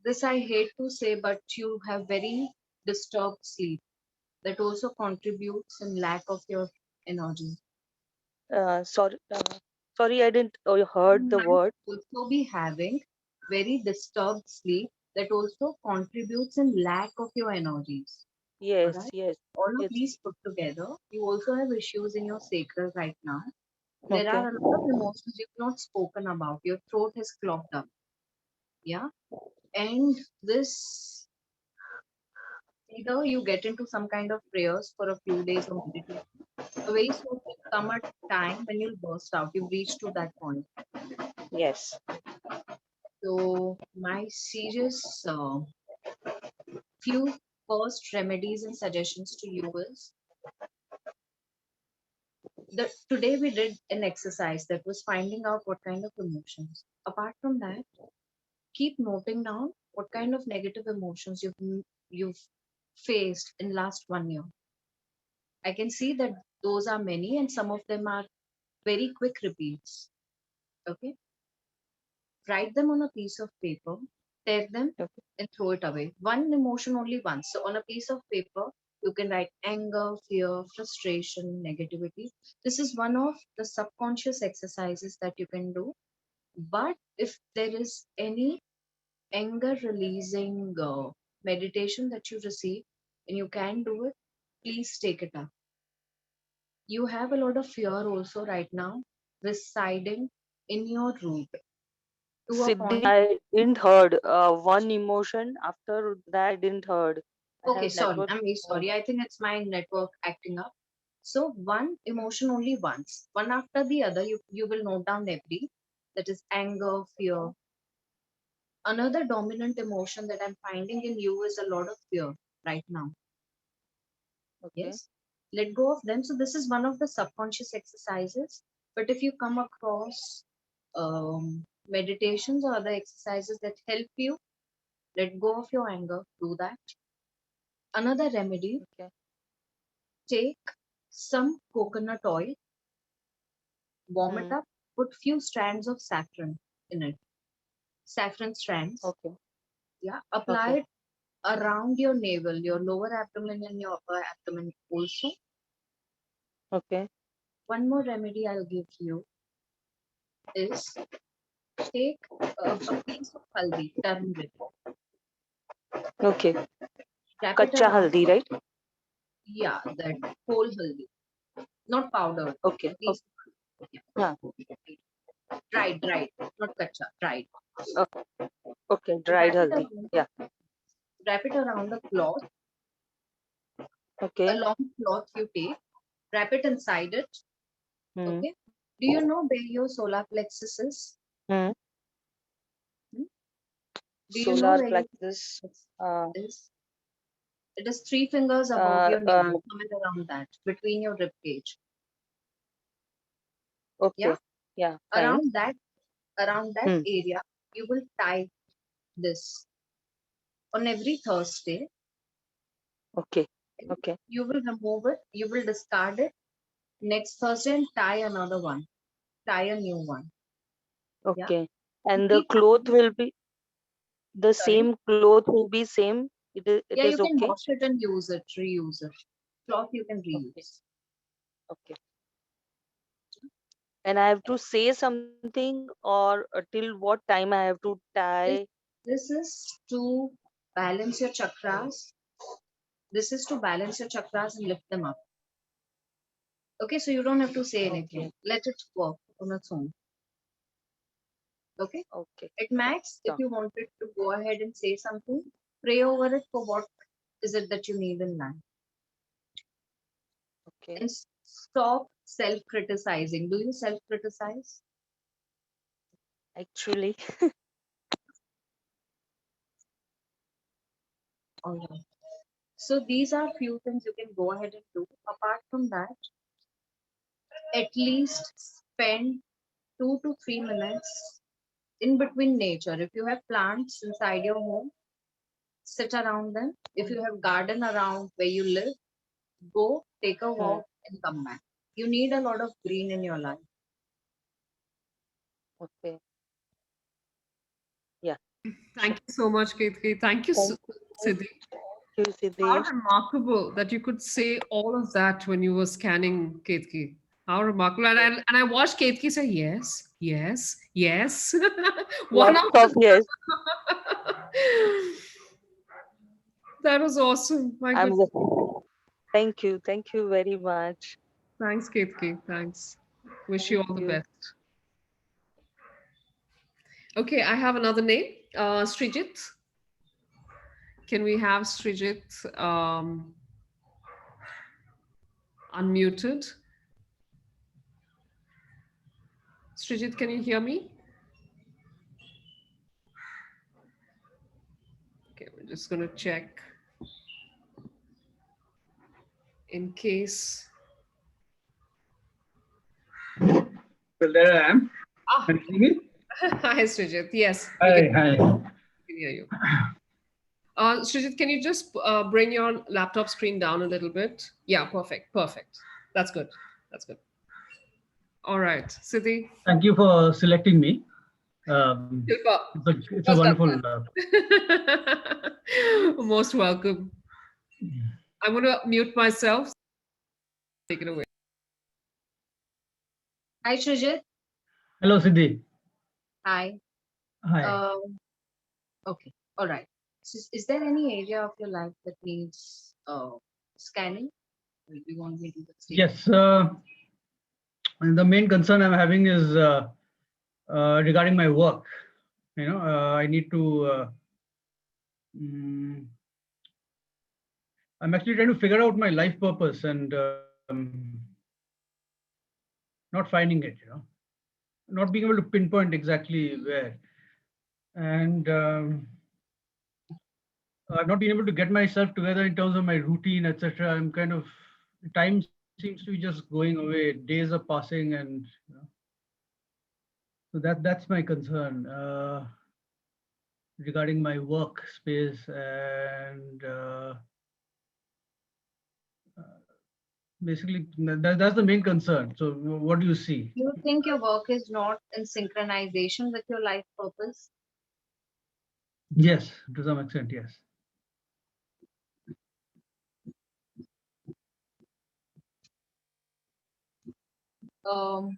this I hate to say, but you have very disturbed sleep that also contributes in lack of your energy. Sorry, sorry, I didn't You heard the might word. also be having very disturbed sleep that also contributes in lack of your energies. All Yes, right. yes. All of It's these put together, you also have issues in your sacral right now. There okay. are a lot of emotions you've not spoken about. Your throat has clogged up. Yeah. And this, either you get into some kind of prayers for a few days or meditation. Very soon will come a time when you'll burst out. You've reached to that point. Yes. So my serious few first remedies and suggestions to you is that today we did an exercise that was finding out what kind of emotions. Apart from that, keep noting down what kind of negative emotions you've faced in last 1 year. I can see that those are many and some of them are very quick repeats. Okay, write them on a piece of paper, tear them Okay. and throw it away. One emotion only once. So on a piece of paper, you can write anger, fear, frustration, negativity. This is one of the subconscious exercises that you can do. But if there is any anger releasing meditation that you receive and you can do it, please take it up. You have a lot of fear also right now residing in your root to a Siddhi, point. I didn't heard one emotion. After that, I didn't heard. I Okay, have sorry. network. I'm very sorry. I think it's my network acting up. So one emotion only once, one after the other, you will note down every, that is anger, fear. Another dominant emotion that I'm finding in you is a lot of fear right now. Okay. Yes. Let go of them. So this is one of the subconscious exercises. But if you come across meditations or other exercises that help you let go of your anger, do that. Another remedy, Okay. take some coconut oil, warm it Hmm. up, put few strands of saffron in it. Saffron strands. Okay. Yeah. Okay. Apply it around your navel, your lower abdomen and your upper abdomen also. Okay. One more remedy I'll give you is take a piece of haldi, turmeric, Okay. wrap it Kacha around, haldi, right? yeah, that whole haldi, not powdered, Okay. a piece, yeah, Yeah. dried, not kacha, dried. Okay. Okay. Dried Wrap it haldi. around, Yeah. wrap it around a cloth, a Okay. long cloth you take, wrap it inside it, Hmm. okay? Do you know where your solar plexus is? Hmm. Hmm? Do you know Solar where your plexus. plexus Uh. is? It is 3 fingers above Uh. your uh navel, somewhere around that, between your rib cage. Yeah, okay. Yeah. Fine. around that Hmm. area, you will tie this on every Thursday. Okay. Okay. You will remove it, you will discard it, Next Thursday, and tie another one. Tie a new one. Yeah. Okay. And the Keep cloth will be the sorry. same cloth will be same. It Yeah, is you can okay. wash it and use it, reuse it. Cloth you can Okay. reuse. Okay. And I have to say something, or till what time I have to tie? This this is to balance your chakras. This is to balance your chakras and lift them up. Okay, so you don't have to say Okay. anything. Let it work on its own. Okay. Okay. At max, Done. if you wanted to go ahead and say something, pray over it for what is it that you need in life. Okay. And stop self criticizing. Do you self criticize? Actually, All right. So these are few things you can go ahead and do. Apart from that, at least spend 2 to 3 minutes in between nature. If you have plants inside your home, sit around them. If you have garden around where you live, go take a hmm, walk and come back. You need a lot of green in your life. okay. Yeah, Thank sure. you so much, Ketki. Thank you, Thank you. Thank Siddhi. you, How Siddhii. remarkable that you could say all of that when you were scanning Ketki. How remarkable. And, Yes. and I watched Ketki say, yes, yes, yes. One Lots after of yes. that was awesome. My I'm goodness. just, thank you. Thank you very much. Thanks, Ketki. Thanks. Wish you Thank all the you. best. Okay, I have another name. Srijit. Can we have Srijit unmuted? Srijit, can you hear me? Okay, we're just going to check in case. Well, there I am. Ah, Can you hear me? hi, Srijit. Yes, we Hi, hi. can hear you. Srijit, can you just bring your laptop screen down a little bit? Yeah, perfect, perfect. That's good. That's good. All right, Siddhi. Thank you for selecting me. Shilpa, It's a Shilpa's done wonderful. that. Most welcome. I'm going to mute myself. Take it away. Hi, Srijit. Hello, Siddhi. Hi. Hi. Um, okay. All right. So is there any area of your life that needs scanning? Or do you want me to do the same? Yes, and the main concern I'm having is regarding my work. I need to. Mm, I'm actually trying to figure out my life purpose and not finding it. Not being able to pinpoint exactly where, and I've not been able to get myself together in terms of my routine, etc. I'm kind of time seems to be just going away. Days are passing, and so that's my concern regarding my workspace, and basically that's the main concern. So what do you see? Do you think your work is not in synchronization with your life purpose? Yes, to some extent, yes. Um,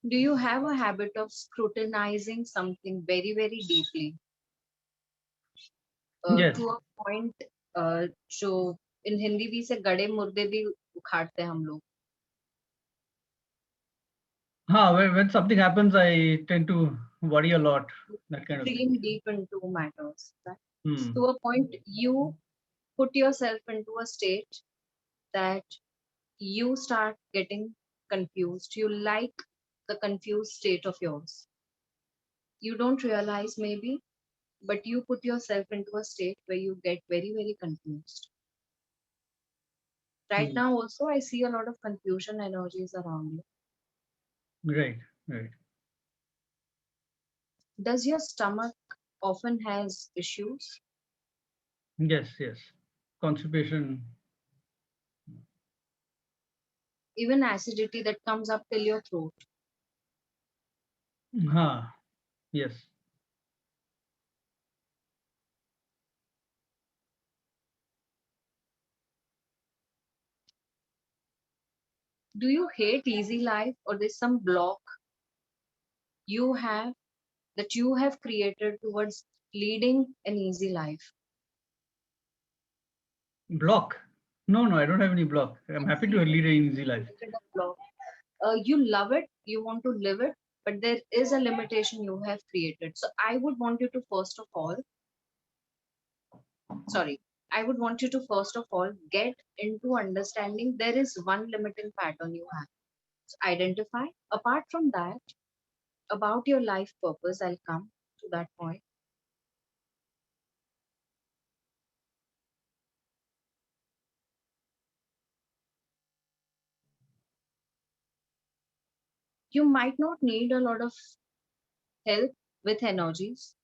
do you have a habit of scrutinizing something very, very deeply Yes. to a point जो in Hindi भी से गड़े मुर्दे भी उखाड़ते हैं हम लोग. When something happens, I tend to worry a lot. That kind of thing. Digging deep into matters. Right? To Hmm. a point, you put yourself into a state that you start getting confused. You like the confused state of yours. You don't realize maybe, but you put yourself into a state where you get very, very confused. Right Hmm. now, also, I see a lot of confusion energies around you. Right. Right. Does your stomach often has issues. Yes, yes. Constipation. Even acidity that comes up till your throat. Ha. Yes. Do you hate easy life, or there's some block you have that you have created towards leading an easy life? Block. No, no, I don't have any block. I'm happy to lead an easy life. Created a block. You love it, you want to live it, but there is a limitation you have created. So I would want you to first of all, sorry, I would want you to first of all get into understanding there is one limiting pattern you have. So identify. Apart from that, about your life purpose, I'll come to that point. You might not need a lot of help with energies,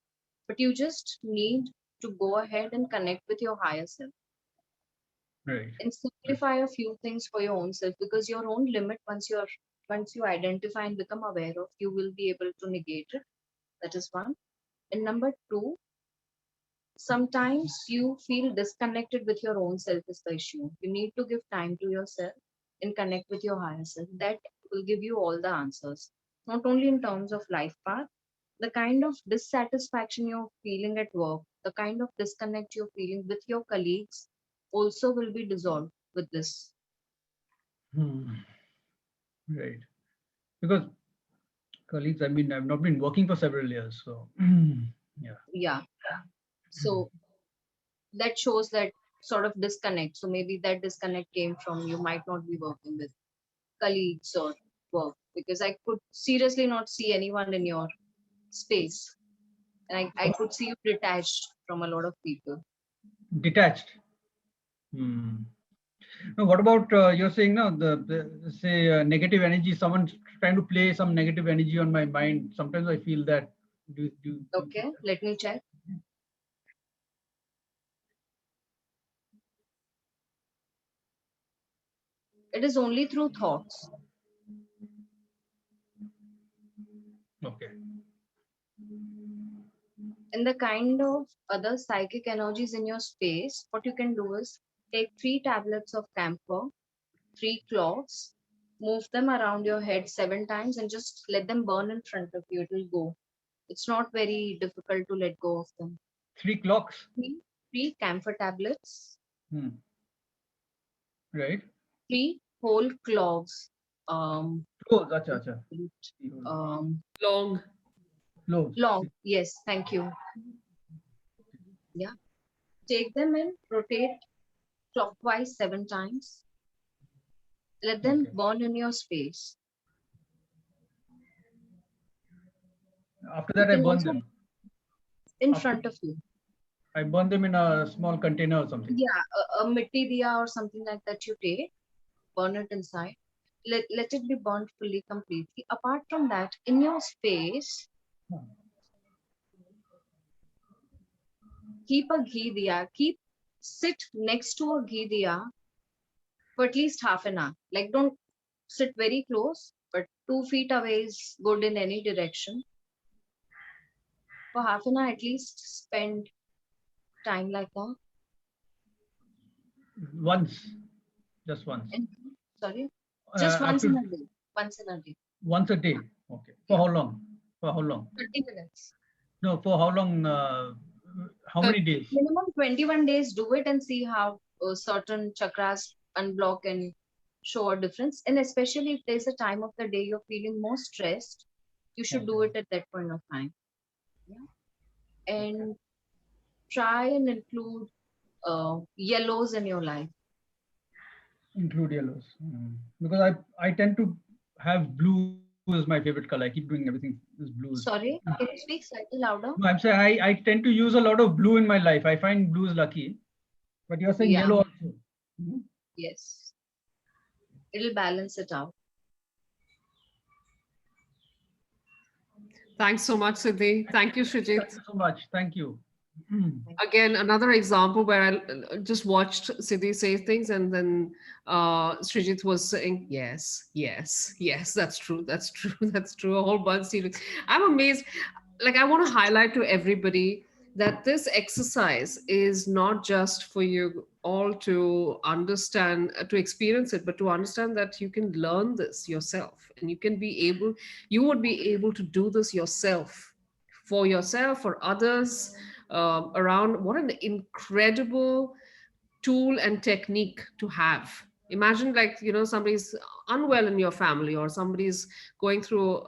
but you just need to go ahead and connect with your higher self Right. and simplify a few things for your own self, because your own limit, once you identify and become aware of, you will be able to negate it. That is one. And number two, sometimes you feel disconnected with your own self is the issue. You need to give time to yourself and connect with your higher self. That will give you all the answers, not only in terms of life path, the kind of dissatisfaction you're feeling at work, the kind of disconnect you're feeling with your colleagues also will be dissolved with this. Hmm. Right. Because colleagues, I mean, I've not been working for several years. So, yeah. Yeah. So that shows that sort of disconnect. So maybe that disconnect came from you might not be working with colleagues or work, because I could seriously not see anyone in your space. And I could see you detached from a lot of people. Detached. Hmm. Now, what about you're saying now the say negative energy? Someone trying to play some negative energy on my mind. Sometimes I feel that. Do Okay, let me check. It is only through thoughts. okay. And the kind of other psychic energies in your space, what you can do is take 3 tablets of camphor, 3 cloves, move them around your head 7 times, and just let them burn in front of you. It will go. It's not very difficult to let go of them. 3 clocks. Three camphor tablets, Hmm. Right. 3 whole cloves. Close. Acha, acha. Um, Long. Close. long. Yes, thank you. Yeah. Take them and rotate clockwise 7 times. Let them Okay. burn in your space. After You that, I can burn also them. in After front of you. I burn them in a small container or something. Yeah, a mitti diya or something like that you take, burn it inside. Let it be burnt fully, completely. Apart from that, in your space, Huh. keep a ghee diya. Sit next to a ghee diya for at least half an hour. Like, don't sit very close, but 2 feet away is good in any direction. For half an hour, at least spend time like that. Once, just once. And sorry, just once in After a day. Once in a day. once a day. Okay. For Yeah, how long? For how long? 30 minutes. No, for how long? How Uh, many days? Minimum 21 days. Do it and see how certain chakras unblock and show a difference. And especially if there's a time of the day you're feeling more stressed, you should Okay. do it at that point of time. Yeah. Okay. And try and include yellows in your life. Include yellows. Because I tend to have blue as my favorite color. I keep doing everything is blues. Sorry, can you speak slightly louder? No, I'm saying I tend to use a lot of blue in my life. I find blue is lucky. But you're saying Yeah, yellow also. Mhm. yes. It'll balance it out. Thanks so much, Siddhi. Thank you, Thank Srijit. you so much. Thank you. Again, another example where I just watched Siddhi say things, and then Srijit was saying, yes, yes, yes, that's true, that's true, that's true. A whole bunch. I'm amazed. Like, I want to highlight to everybody that this exercise is not just for you all to understand, to experience it, but to understand that you can learn this yourself, and you would be able to do this yourself, for yourself, for others around. What an incredible tool and technique to have. Imagine, like, somebody's unwell in your family, or somebody's going through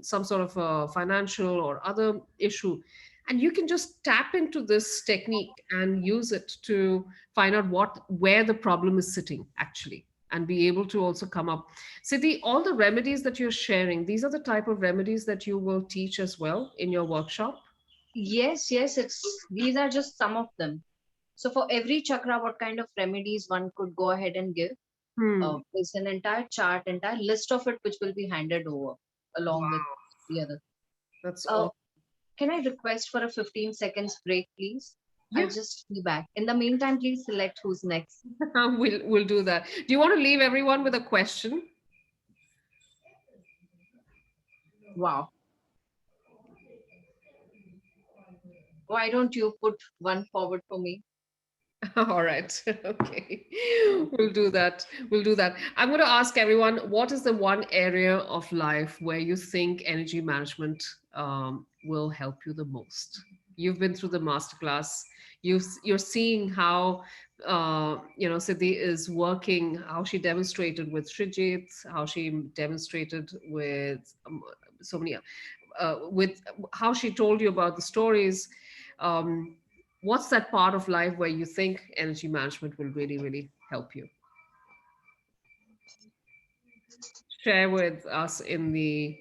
some sort of a financial or other issue, and you can just tap into this technique and use it to find out where the problem is sitting actually, and be able to also come up. Siddhi, all the remedies that you're sharing, these are the type of remedies that you will teach as well in your workshop? Yes, yes, it's these are just some of them. So for every chakra, what kind of remedies one could go ahead and give? Hmm. There's an entire chart, entire list of it, which will be handed over along with Wow, the other. that's Uh, awesome. can I request for a 15 seconds break, please? I'll Yeah. just be back. In the meantime, please select who's next. We'll do that. Do you want to leave everyone with a question? Wow. Why don't you put one forward for me? All right. Okay. We'll do that. We'll do that. I'm going to ask everyone, what is the one area of life where you think energy management will help you the most? You've been through the masterclass. You're seeing how Siddhi is working, how she demonstrated with Srijit, how she demonstrated with so many, with how she told you about the stories. Um, what's that part of life where you think energy management will really, really help you? Share with us in the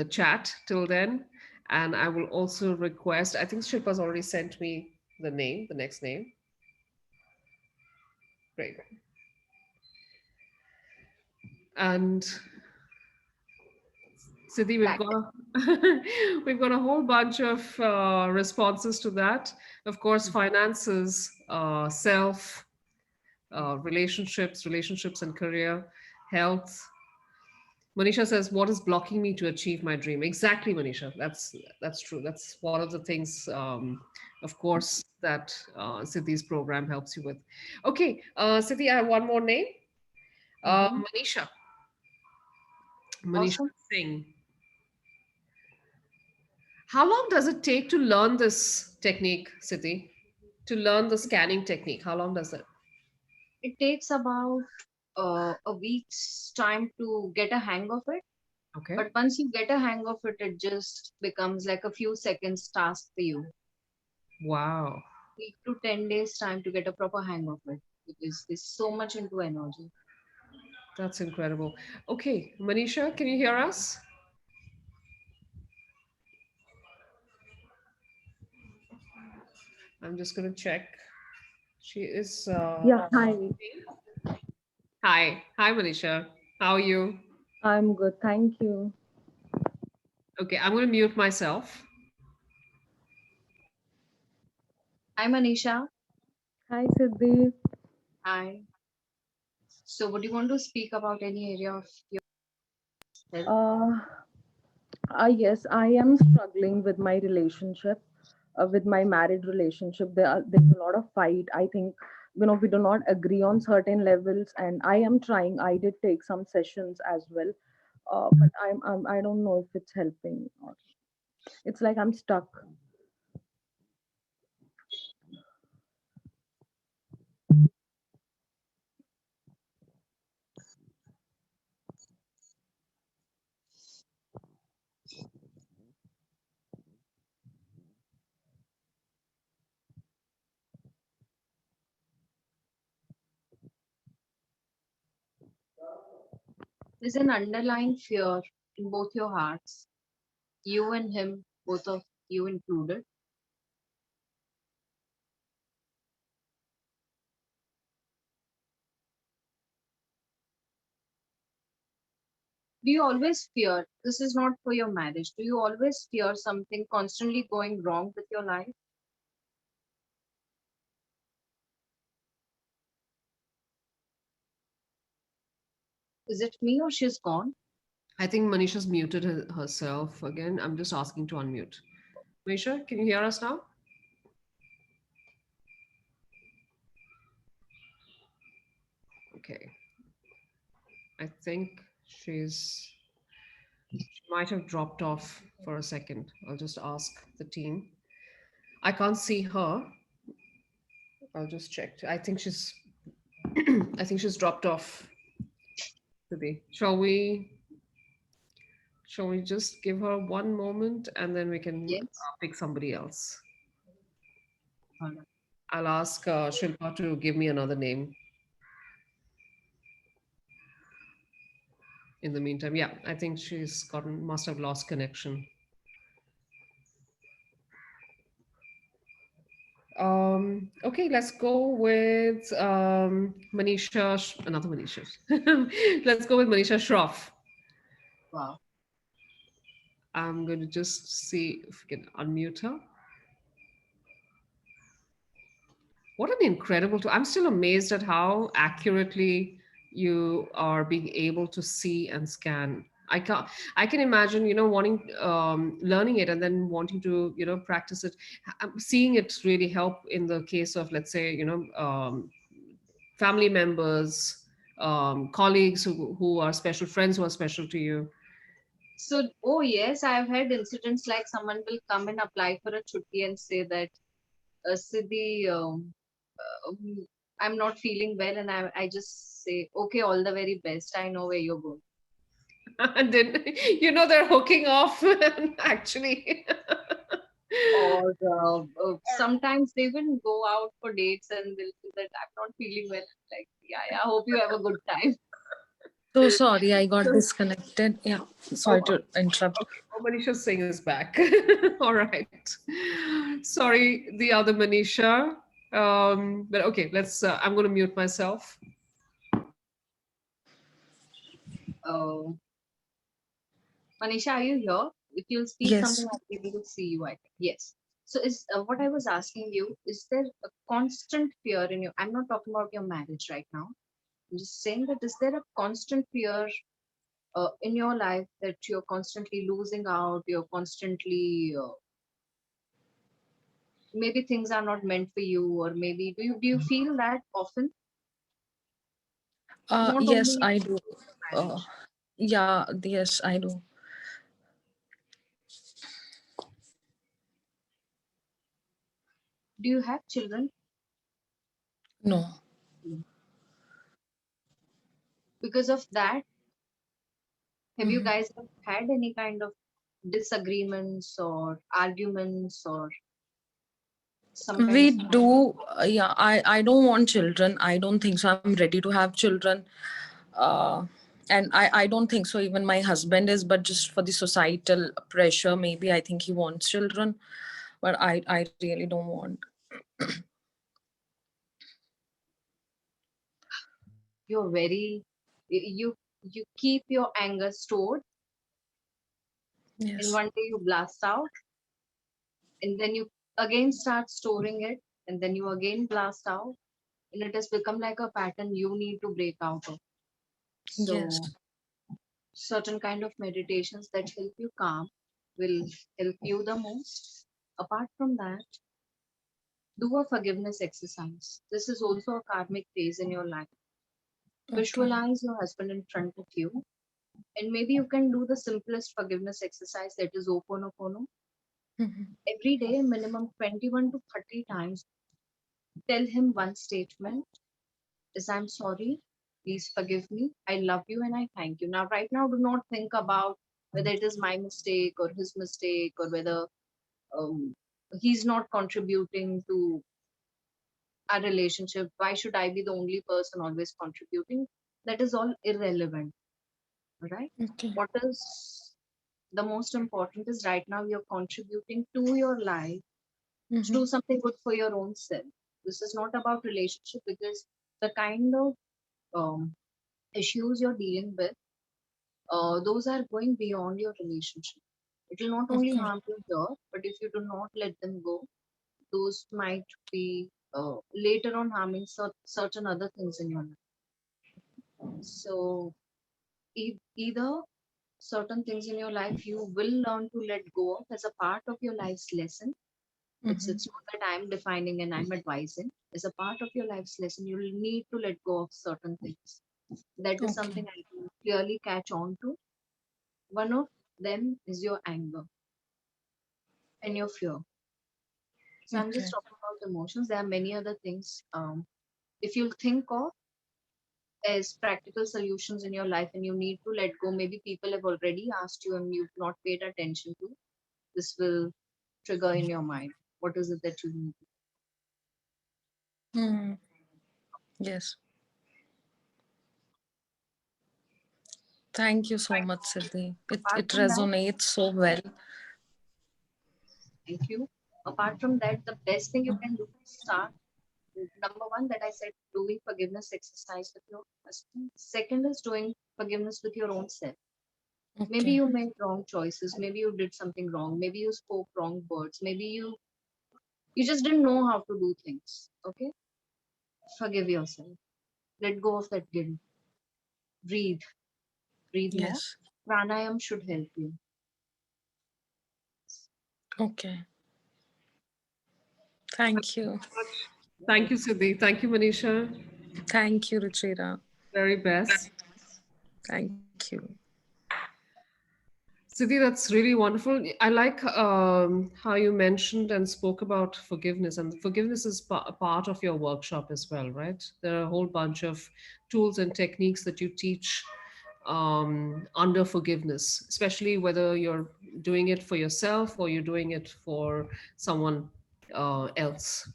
chat till then. And I will also request, I think Shilpa's already sent me the next name. Great. And Siddhi, we've Back. got we've got a whole bunch of responses to that. Of course, finances, self, relationships and career, health. Manisha says, "What is blocking me to achieve my dream?" Exactly, Manisha. That's true. That's one of the things, of course, that Siddhi's program helps you with. Okay, Siddhi, I have one more name. Hmm. Manisha. Manisha Awesome. Singh. How long does it take to learn this technique, Siddhi? To learn the scanning technique, how long does it? It takes about a week's time to get a hang of it. Okay. But once you get a hang of it, it just becomes like a few seconds task for you. Wow, 8 to 10 days time to get a proper hang of it because there's so much into energy. that's incredible. Okay, Manisha, can you hear us? I'm just going to check. She is. Yeah, hi. Hi. Hi, Manisha. How are you? I'm good. Thank you. Okay, I'm going to mute myself. Hi, Manisha. Hi, Siddhi. Hi. So, would you want to speak about any area of your health? Uh, yes, I am struggling with my relationship, with my married relationship. There's a lot of fight. I think, we do not agree on certain levels, and I am trying. I did take some sessions as well, but I don't know if it's helping. Or it's like I'm stuck. There's an underlying fear in both your hearts, you and him, both of you included. do you always fear, this is not for your marriage, do you always fear something constantly going wrong with your life? Is it me or she's gone? I think Manisha's muted herself again. I'm just asking to unmute. Manisha, can you hear us now? Okay. I think she might have dropped off for a second. I'll just ask the team. I can't see her. I'll just check. I think she's I think she's dropped off today. Shall we just give her one moment and then we can Yes. pick somebody else? All right. I'll ask Shilpa to give me another name in the meantime. Yeah, I think must have lost connection. Okay, let's go with Manisha, another Manisha. Let's go with Manisha Shroff. Wow. I'm going to just see if we can unmute her. What an incredible tool. I'm still amazed at how accurately you are being able to see and scan. I can imagine, wanting, learning it and then wanting to, practice it. Seeing it really help in the case of, let's say, family members, colleagues who are special, friends who are special to you. So, oh yes, I've had incidents like someone will come and apply for a chutti and say that, Siddhi, I'm not feeling well, and I just say, okay, all the very best. I know where you're going. And then, they're hooking off actually. Or sometimes they will go out for dates and they'll say that I'm not feeling well. Like, yeah, I hope you have a good time. So sorry, I got disconnected. Yeah, sorry to interrupt. Oh, Manisha Singh is back. All right. Sorry, the other Manisha. But okay, I'm going to mute myself. Manisha, are you here? If you'll speak Yes. something, I'll be able to see you. I think. Yes. So is what I was asking you, is there a constant fear in you? I'm not talking about your marriage right now. I'm just saying that is there a constant fear in your life that you're constantly losing out, you're constantly maybe things are not meant for you, or maybe do you feel that often? Not Yes, only I do. marriage. Yeah, yes, I do. Do you have children? No. Because of that, have you Mhm. guys had any kind of disagreements or arguments or some kind We of do. Yeah, I don't want children. I don't think so. I'm ready to have children. Uh, and I don't think so. Even my husband is, but just for the societal pressure, maybe I think he wants children, but I really don't want. you're very you keep your anger stored and Yes. one day you blast out and then you again start storing it and then you again blast out and it has become like a pattern you need to break out of. Yes. So certain kind of meditations that help you calm will help you the most. Apart from that, do a forgiveness exercise. This is also a karmic phase in your life. Okay. Visualize your husband in front of you, and maybe you can do the simplest forgiveness exercise, that is Oponopono. Mhm. Every day, minimum 21 to 30 times, tell him one statement is I'm sorry, please forgive me, I love you, and I thank you. Now, right now, do not think about whether it is my mistake or his mistake or whether um, he's not contributing to our relationship. Why should I be the only person always contributing? That is all irrelevant, right? Okay. What is the most important is right now you're contributing to your life to Mhm. do something good for your own self. This is not about relationship because the kind of um, issues you're dealing with those are going beyond your relationship. It will not only Okay. harm you here, but if you do not let them go, those might be later on harming certain other things in your life. So either certain things in your life you will learn to let go of as a part of your life's lesson. It's not that I'm defining and I'm advising. As a part of your life's lesson, you will need to let go of certain things. That is Okay. something I can clearly catch on to. One of them is your anger and your fear. So I'm just Okay. talking about emotions. There are many other things. If you think of as practical solutions in your life and you need to let go, maybe people have already asked you and you've not paid attention to, this will trigger in your mind. What is it that you need? Hmm. Yes. Thank you so much, Siddhi. Apart It from that, resonates so well. thank you. Apart from that, the best thing you can do is start. Number one, that I said, doing forgiveness exercise with your husband. Second is doing forgiveness with your own self. Maybe Okay. you made wrong choices. Maybe you did something wrong. Maybe you spoke wrong words. Maybe you just didn't know how to do things. Okay, forgive yourself. Let go of that guilt. Breathe. Breathe more. Yes. Pranayam should help you. Okay. Thank you. Thank you, Siddhi. Thank you, Manisha. Thank you, Ruchira. Very best. Thank you. Siddhi, that's really wonderful. I like how you mentioned and spoke about forgiveness, and forgiveness is a part of your workshop as well, right? There are a whole bunch of tools and techniques that you teach under forgiveness, especially whether you're doing it for yourself or you're doing it for someone else.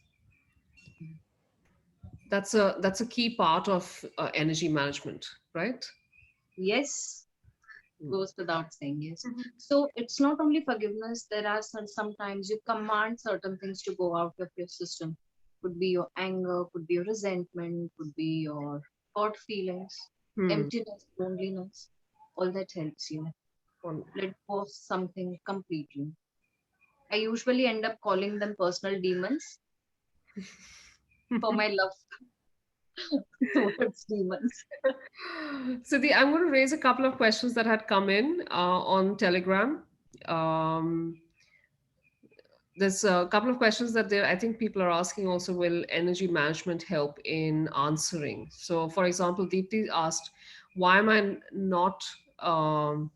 That's a key part of energy management, right? Yes, Mm. goes without saying. Yes. So it's not only forgiveness. There are sometimes you command certain things to go out of your system. Could be your anger, could be your resentment, could be your hurt feelings, Hmm. emptiness, loneliness. All that helps you One- let go of something completely. I usually end up calling them personal demons for my love towards demons. Siddhi, I'm going to raise a couple of questions that had come in on Telegram. Um, there's a couple of questions that I think people are asking also, will energy management help in answering? So, for example, Deepti asked, why am I not um,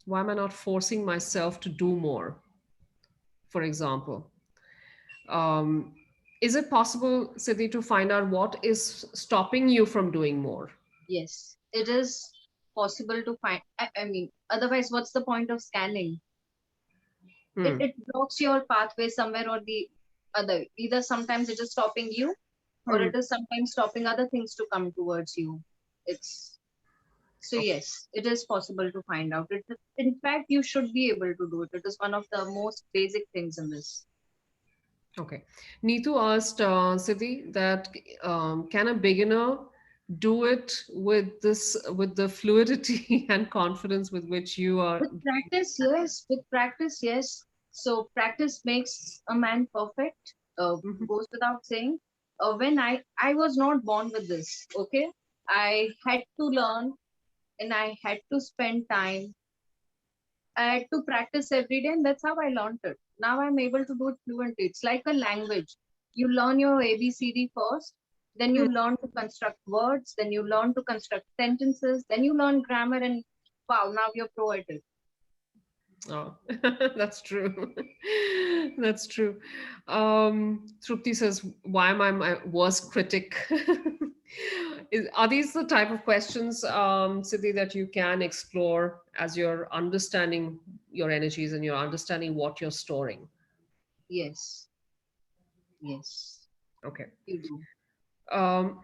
why am I not forcing myself to do more, for example? Um, is it possible, Siddhi, to find out what is stopping you from doing more? Yes, it is possible to find. I mean, otherwise, what's the point of scanning? Hmm. It blocks your pathway somewhere or the other. Either sometimes it is stopping you, or Hmm. it is sometimes stopping other things to come towards you. It's so yes, it is possible to find out. In fact, you should be able to do it. It is one of the most basic things in this. Okay. Neetu asked Siddhi that can a beginner do it with the fluidity and confidence with which you are? With practice, yes. With practice, yes. So practice makes a man perfect. Mhm. Goes without saying. When I was not born with this. Okay, I had to learn and I had to spend time. I had to practice every day, and that's how I learned it. Now I'm able to do it fluently. It's like a language. You learn your ABCD first, then you learn to construct words, then you learn to construct sentences, then you learn grammar, and wow, now you're pro at it. Oh, that's true. That's true. Trupti says, why am I my worst critic? Are these the type of questions, Siddhi, that you can explore as you're understanding your energies and you're understanding what you're storing? Yes, yes, Okay. you do.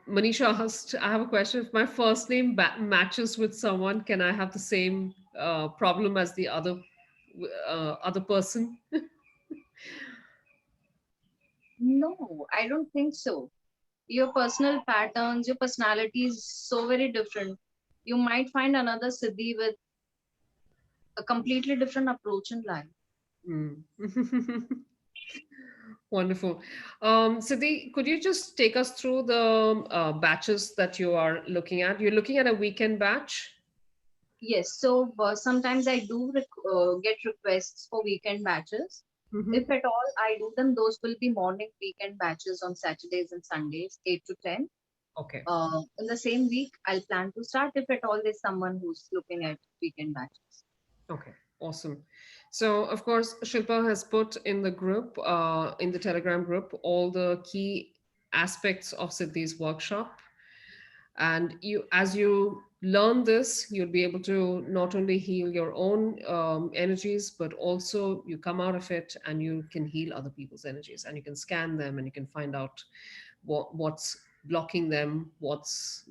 Manisha asked, I have a question. If my first name matches with someone, can I have the same problem as the other person? No, I don't think so. Your personal patterns, your personality is so very different. You might find another Siddhi with a completely different approach in life. Mm. Wonderful. Siddhi, could you just take us through the batches that you are looking at? You're looking at a weekend batch? Yes, so sometimes I do get requests for weekend batches. Mm-hmm. If at all I do them, those will be morning weekend batches on Saturdays and Sundays, 8 to 10. Okay. In the same week, I'll plan to start if at all there's someone who's looking at weekend batches. Okay. Awesome. So, of course, Shilpa has put in the group, in the Telegram group, all the key aspects of Siddhi's workshop. And you, as you learn this, you'll be able to not only heal your own energies, but also you come out of it and you can heal other people's energies, and you can scan them and you can find out what's blocking them, what's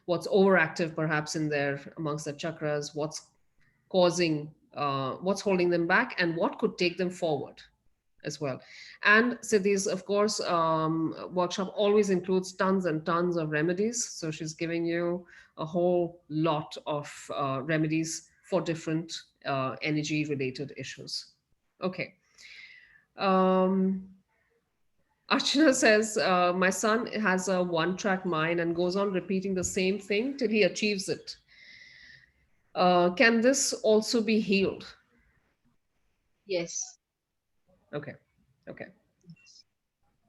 overactive perhaps in there amongst the chakras, what's causing, what's holding them back, and what could take them forward as well. And Siddhi's, of course, workshop always includes tons and tons of remedies. So she's giving you a whole lot of remedies for different energy related issues. Okay. Archana says, my son has a one track mind and goes on repeating the same thing till he achieves it. Can this also be healed? Yes. Okay. Okay.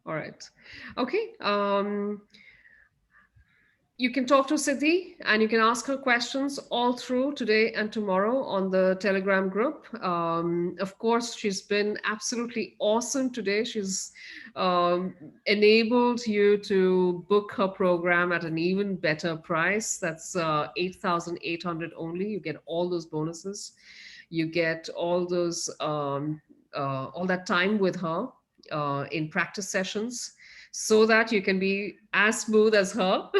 All right. Okay. You can talk to Siddhi and you can ask her questions all through today and tomorrow on the Telegram group. Of course, she's been absolutely awesome today. She's enabled you to book her program at an even better price. That's 8,800 only. You get all those bonuses. You get all those all that time with her in practice sessions, so that you can be as smooth as her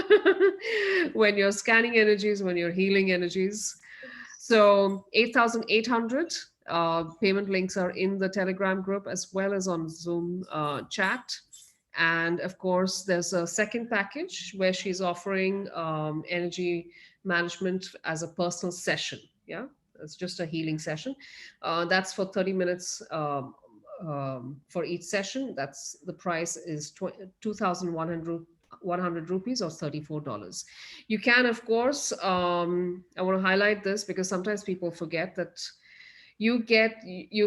when you're scanning energies, when you're healing energies. So 8,800 payment links are in the Telegram group as well as on Zoom chat. And of course, there's a second package where she's offering energy management as a personal session. Yeah, it's just a healing session. That's for 30 minutes for each session. That's the price is 2,100 rupees or $34. You can, of course, I want to highlight this because sometimes people forget that you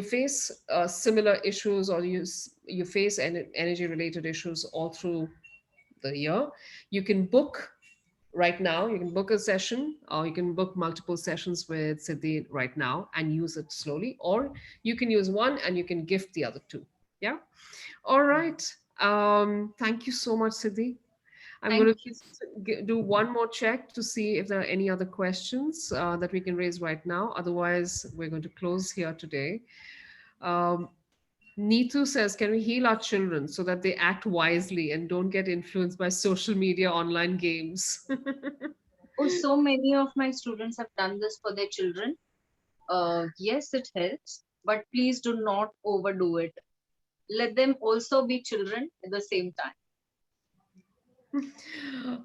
face similar issues, or you face energy related issues all through the year. You can book right now, you can book a session, or you can book multiple sessions with Siddhi right now and use it slowly, or you can use one and you can gift the other two. Yeah. All right. Thank you so much, Siddhi. I'm Thank going to you. just do one more check to see if there are any other questions that we can raise right now. Otherwise, we're going to close here today. Um, Neetu says, can we heal our children so that they act wisely and don't get influenced by social media, online games? Oh, so many of my students have done this for their children. Yes, it helps, but please do not overdo it. Let them also be children at the same time.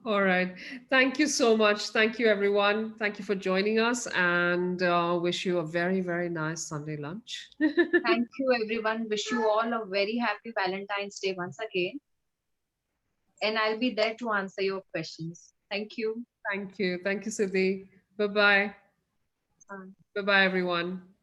All right. Thank you so much. Thank you, everyone. Thank you for joining us, and wish you a very, very nice Sunday lunch. Thank you, everyone. Wish you all a very happy Valentine's Day once again. And I'll be there to answer your questions. Thank you. Thank you. Thank you, Siddhi. Bye bye. Bye. Bye bye, everyone.